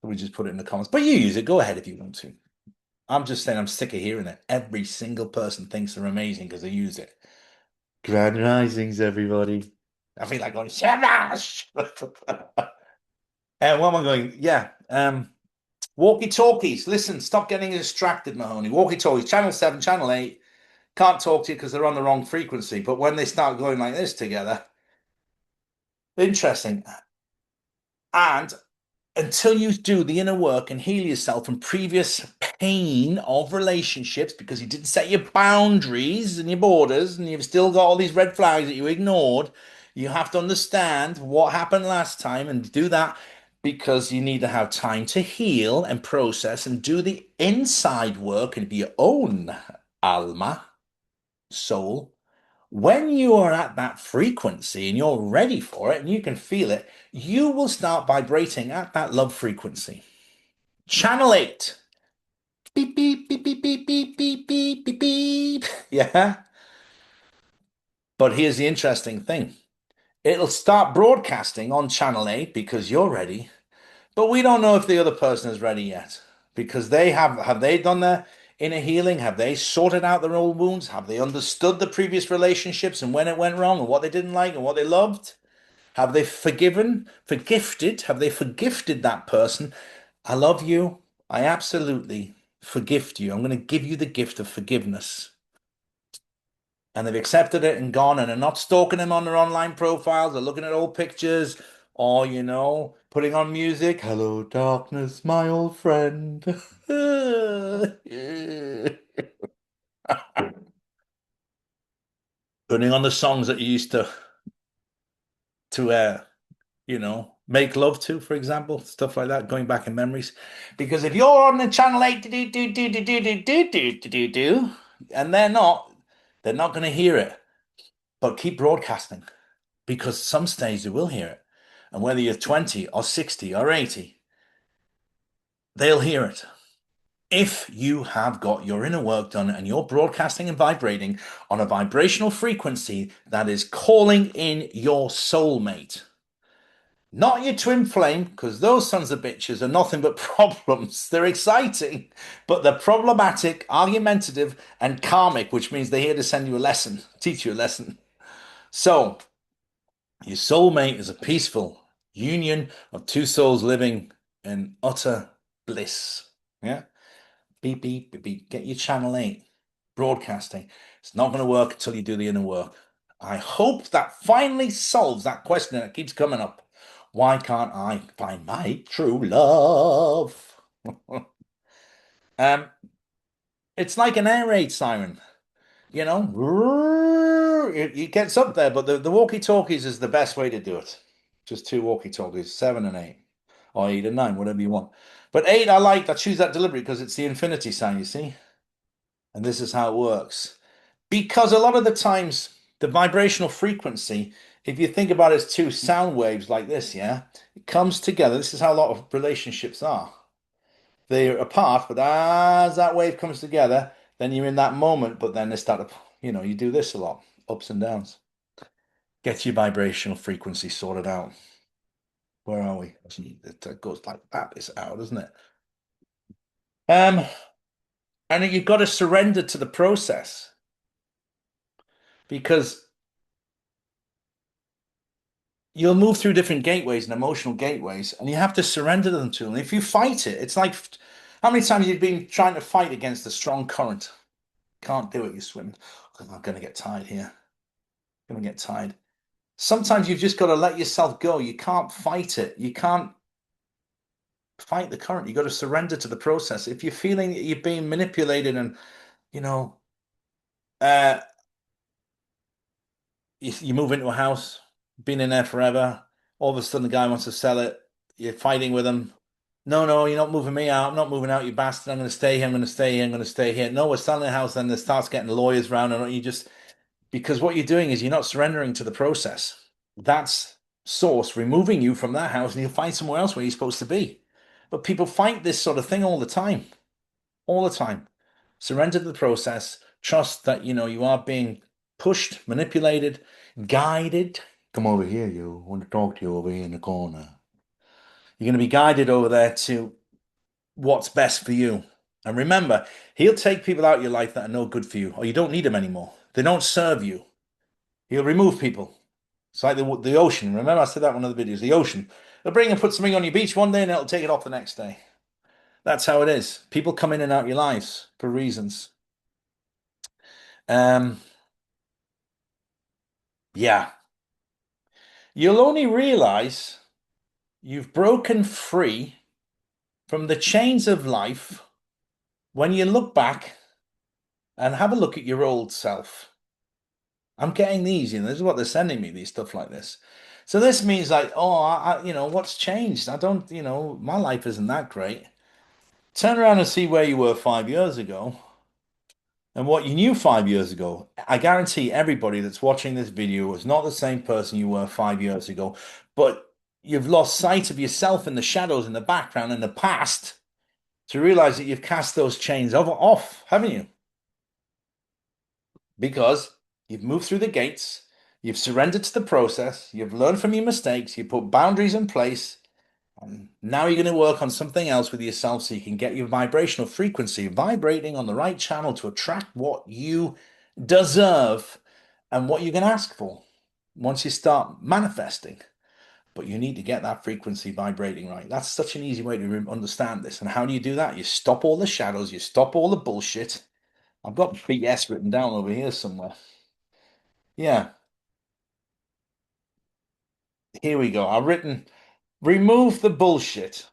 We just put it in the comments. But you use it. Go ahead if you want to. I'm just saying I'm sick of hearing it. Every single person thinks they're amazing because they use it. Grand risings, everybody. I feel like going, Shamash! And what am I going? Yeah. Walkie-talkies. Listen, stop getting distracted, Mahoney. Walkie-talkies, channel 7, channel 8. can't talk to you because they're on the wrong frequency. But when they start going like this together, interesting. And until you do the inner work and heal yourself from previous pain of relationships because you didn't set your boundaries and your borders and you've still got all these red flags that you ignored, you have to understand what happened last time and do that because you need to have time to heal and process and do the inside work and be your own alma, soul. When you are at that frequency and you're ready for it and you can feel it, you will start vibrating at that love frequency. Channel 8. Beep, beep, beep, beep, beep, beep, beep, beep, beep, beep. Yeah. But here's the interesting thing. It'll start broadcasting on Channel 8 because you're ready, but we don't know if the other person is ready yet because have they done their inner healing? Have they sorted out their old wounds? Have they understood the previous relationships and when it went wrong and what they didn't like and what they loved? Have they forgiven, forgifted? Have they forgifted that person? I love you. I absolutely forgive you. I'm going to give you the gift of forgiveness. And they've accepted it and gone and are not stalking them on their online profiles or looking at old pictures or, putting on music. Hello, darkness, my old friend. Putting on the songs that you used to make love to, for example, stuff like that, going back in memories. Because if you're on the channel 8 do do do do do do do do do do do, and they're not going to hear it. But keep broadcasting because some stage they will hear it. And whether you're 20 or 60 or 80, they'll hear it. If you have got your inner work done and you're broadcasting and vibrating on a vibrational frequency that is calling in your soulmate. Not your twin flame, because those sons of bitches are nothing but problems. They're exciting, but they're problematic, argumentative, and karmic, which means they're here to send you a lesson, teach you a lesson. So, your soulmate is a peaceful union of two souls living in utter bliss. Yeah? Beep, beep, beep, beep. Get your channel 8 broadcasting. It's not going to work until you do the inner work. I hope that finally solves that question that keeps coming up. Why can't I find my true love? um, it's like an air raid siren, you know? It gets up there, but the walkie-talkies is the best way to do it. Just two walkie-talkies, 7 and 8, or 8 and 9, whatever you want. But 8, I choose that deliberately because it's the infinity sign, you see? And this is how it works. Because a lot of the times, the vibrational frequency, if you think about it as two sound waves like this, yeah, it comes together. This is how a lot of relationships are. They're apart, but as that wave comes together, then you're in that moment, but then they start to, you do this a lot, ups and downs. Get your vibrational frequency sorted out. Where are we? Gee, it goes like that, it's out, doesn't it? Um, and you've got to surrender to the process because you'll move through different gateways and emotional gateways, and you have to surrender them to them. And if you fight it, it's like how many times you've been trying to fight against a strong current? Can't do it, you swim. I'm gonna get tired here. I'm gonna get tired. Sometimes you've just got to let yourself go. You can't fight it. You can't fight the current. You got to surrender to the process. If you're feeling that you're being manipulated and you know, uh, you move into a house, been in there forever. All of a sudden, the guy wants to sell it. You're fighting with him. No, no, you're not moving me out. I'm not moving out, you bastard. I'm going to stay here. I'm going to stay here. I'm going to stay here. No, we're selling the house. Then it starts getting lawyers around, and you just because what you're doing is you're not surrendering to the process. That's source removing you from that house, and you'll find somewhere else where you're supposed to be. But people fight this sort of thing all the time. Surrender to the process. Trust that you are being pushed, manipulated, guided. Come over here, you. I want to talk to you over here in the corner. You're going to be guided over there to what's best for you. And remember, he'll take people out of your life that are no good for you, or you don't need them anymore. They don't serve you. He'll remove people. It's like the ocean. Remember, I said that in one of the videos. The ocean. They'll bring and put something on your beach one day, and it'll take it off the next day. That's how it is. People come in and out of your lives for reasons. Um, yeah, you'll only realize you've broken free from the chains of life when you look back and have a look at your old self. I'm getting these, this is what they're sending me, these stuff like this. So this means like, oh, what's changed? I don't, my life isn't that great. Turn around and see where you were 5 years ago and what you knew 5 years ago. I guarantee everybody that's watching this video is not the same person you were 5 years ago, but you've lost sight of yourself in the shadows, in the background, in the past to realize that you've cast those chains off, haven't you? Because you've moved through the gates, you've surrendered to the process, you've learned from your mistakes, you put boundaries in place, and now you're going to work on something else with yourself so you can get your vibrational frequency vibrating on the right channel to attract what you deserve and what you can ask for once you start manifesting. But you need to get that frequency vibrating right. That's such an easy way to understand this. And how do you do that? You stop all the shadows, you stop all the bullshit. I've got BS written down over here somewhere. Yeah, here we go. I've written remove the bullshit,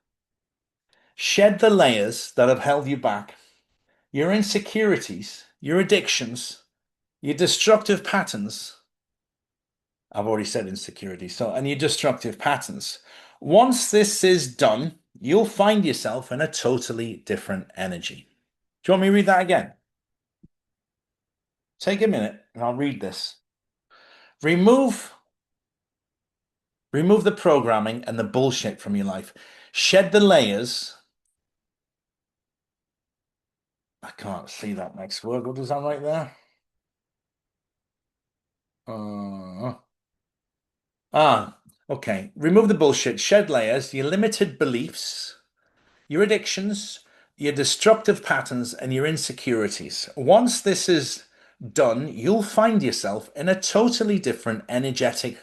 shed the layers that have held you back, your insecurities, your addictions, your destructive patterns. I've already said insecurity. So, and your destructive patterns. Once this is done, you'll find yourself in a totally different energy. Do you want me to read that again? Take a minute and I'll read this. Remove remove the programming and the bullshit from your life. Shed the layers. I can't see that next word. What does that right there? Uh, okay. Remove the bullshit, shed layers, your limited beliefs, your addictions, your destructive patterns, and your insecurities. Once this is done, you'll find yourself in a totally different energetic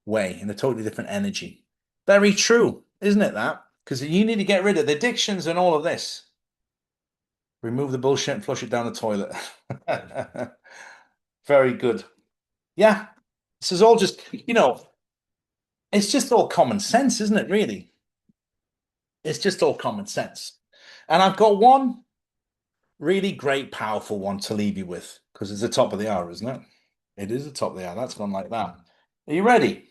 way, in a totally different energy. Very true, isn't it, that? Because you need to get rid of the addictions and all of this. Remove the bullshit and flush it down the toilet. Very good. Yeah. This is all just, it's just all common sense, isn't it, really? It's just all common sense. And I've got one really great, powerful one to leave you with because it's the top of the hour, isn't it? It is the top of the hour. That's gone like that. Are you ready?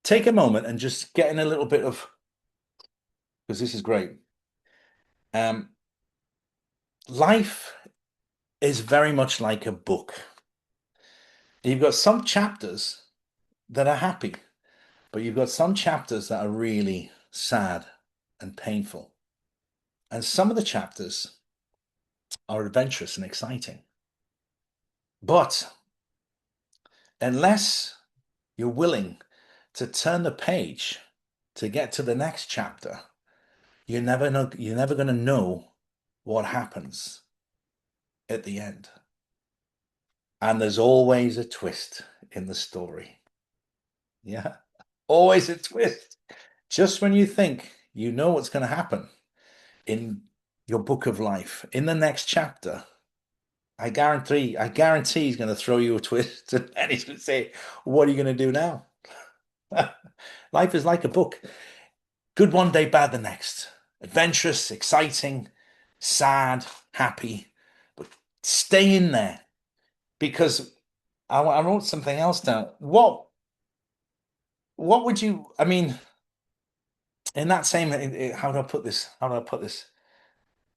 Take a moment and just get in a little bit of, because this is great. Um, Life is very much like a book. You've got some chapters that are happy, but you've got some chapters that are really sad and painful. And some of the chapters are adventurous and exciting. But unless you're willing to turn the page to get to the next chapter, you're never going to know what happens at the end. And there's always a twist in the story. Yeah, always a twist. Just when you think you know what's going to happen in your book of life, in the next chapter, I guarantee he's going to throw you a twist and then he's going to say, what are you going to do now? Life is like a book. Good one day, bad the next. Adventurous, exciting, sad, happy. But stay in there because I wrote something else down. What would you, I mean, in that same, how do I put this? How do I put this?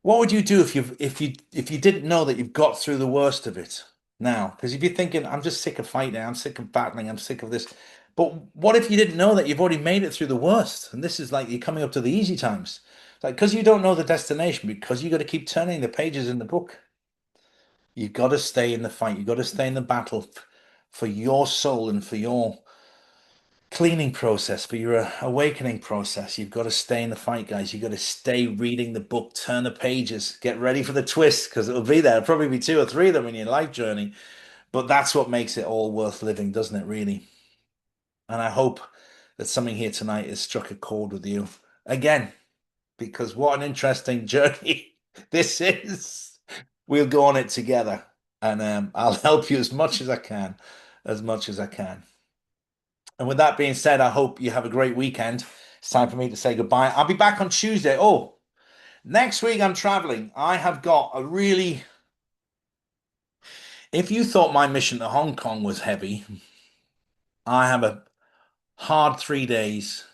What would you do if you didn't know that you've got through the worst of it now? Because if you're thinking, I'm just sick of fighting, I'm sick of battling, I'm sick of this. But what if you didn't know that you've already made it through the worst? And this is like you're coming up to the easy times. Like because you don't know the destination, because you got to keep turning the pages in the book. You've got to stay in the fight. You've got to stay in the battle for your soul and for your cleaning process, for your awakening process. You've got to stay in the fight, guys. You've got to stay reading the book, turn the pages, get ready for the twist because it'll be there. It'll probably be two or three of them in your life journey. But that's what makes it all worth living, doesn't it, really? And I hope that something here tonight has struck a chord with you again, because what an interesting journey this is. We'll go on it together. and I'll help you as much as I can, as much as I can. And with that being said, I hope you have a great weekend. It's time for me to say goodbye. I'll be back on Tuesday. Oh, next week I'm traveling. I have got a really, if you thought my mission to Hong Kong was heavy, I have a hard 3 days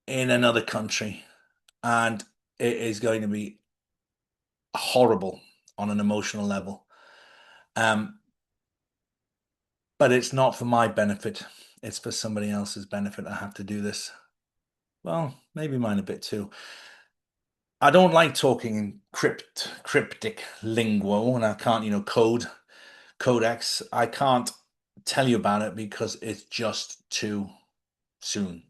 in another country, and it is going to be horrible on an emotional level. Um, but it's not for my benefit. It's for somebody else's benefit. I have to do this. Well, maybe mine a bit too. I don't like talking in cryptic lingo, and I can't, codex. I can't tell you about it because it's just too soon.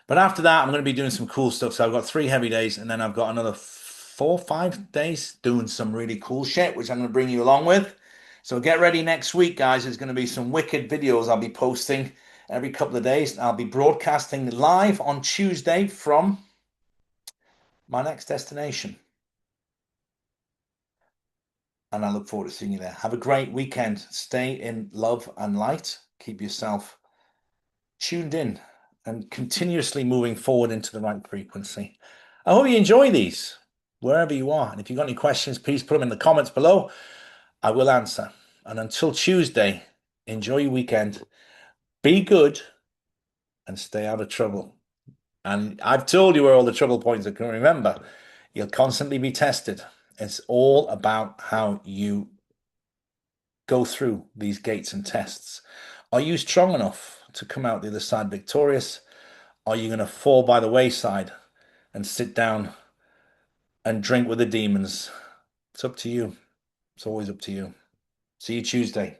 But after that, I'm going to be doing some cool stuff. So I've got 3 heavy days, and then I've got another 4, 5 days doing some really cool shit, which I'm going to bring you along with. So get ready next week, guys. There's going to be some wicked videos I'll be posting every couple of days. I'll be broadcasting live on Tuesday from my next destination. And I look forward to seeing you there. Have a great weekend. Stay in love and light. Keep yourself tuned in and continuously moving forward into the right frequency. I hope you enjoy these wherever you are. And if you've got any questions, please put them in the comments below. I will answer. And until Tuesday, enjoy your weekend. Be good and stay out of trouble. And I've told you where all the trouble points are. Can remember, you'll constantly be tested. It's all about how you go through these gates and tests. Are you strong enough to come out the other side victorious? Are you going to fall by the wayside and sit down and drink with the demons? It's up to you. It's always up to you. See you Tuesday.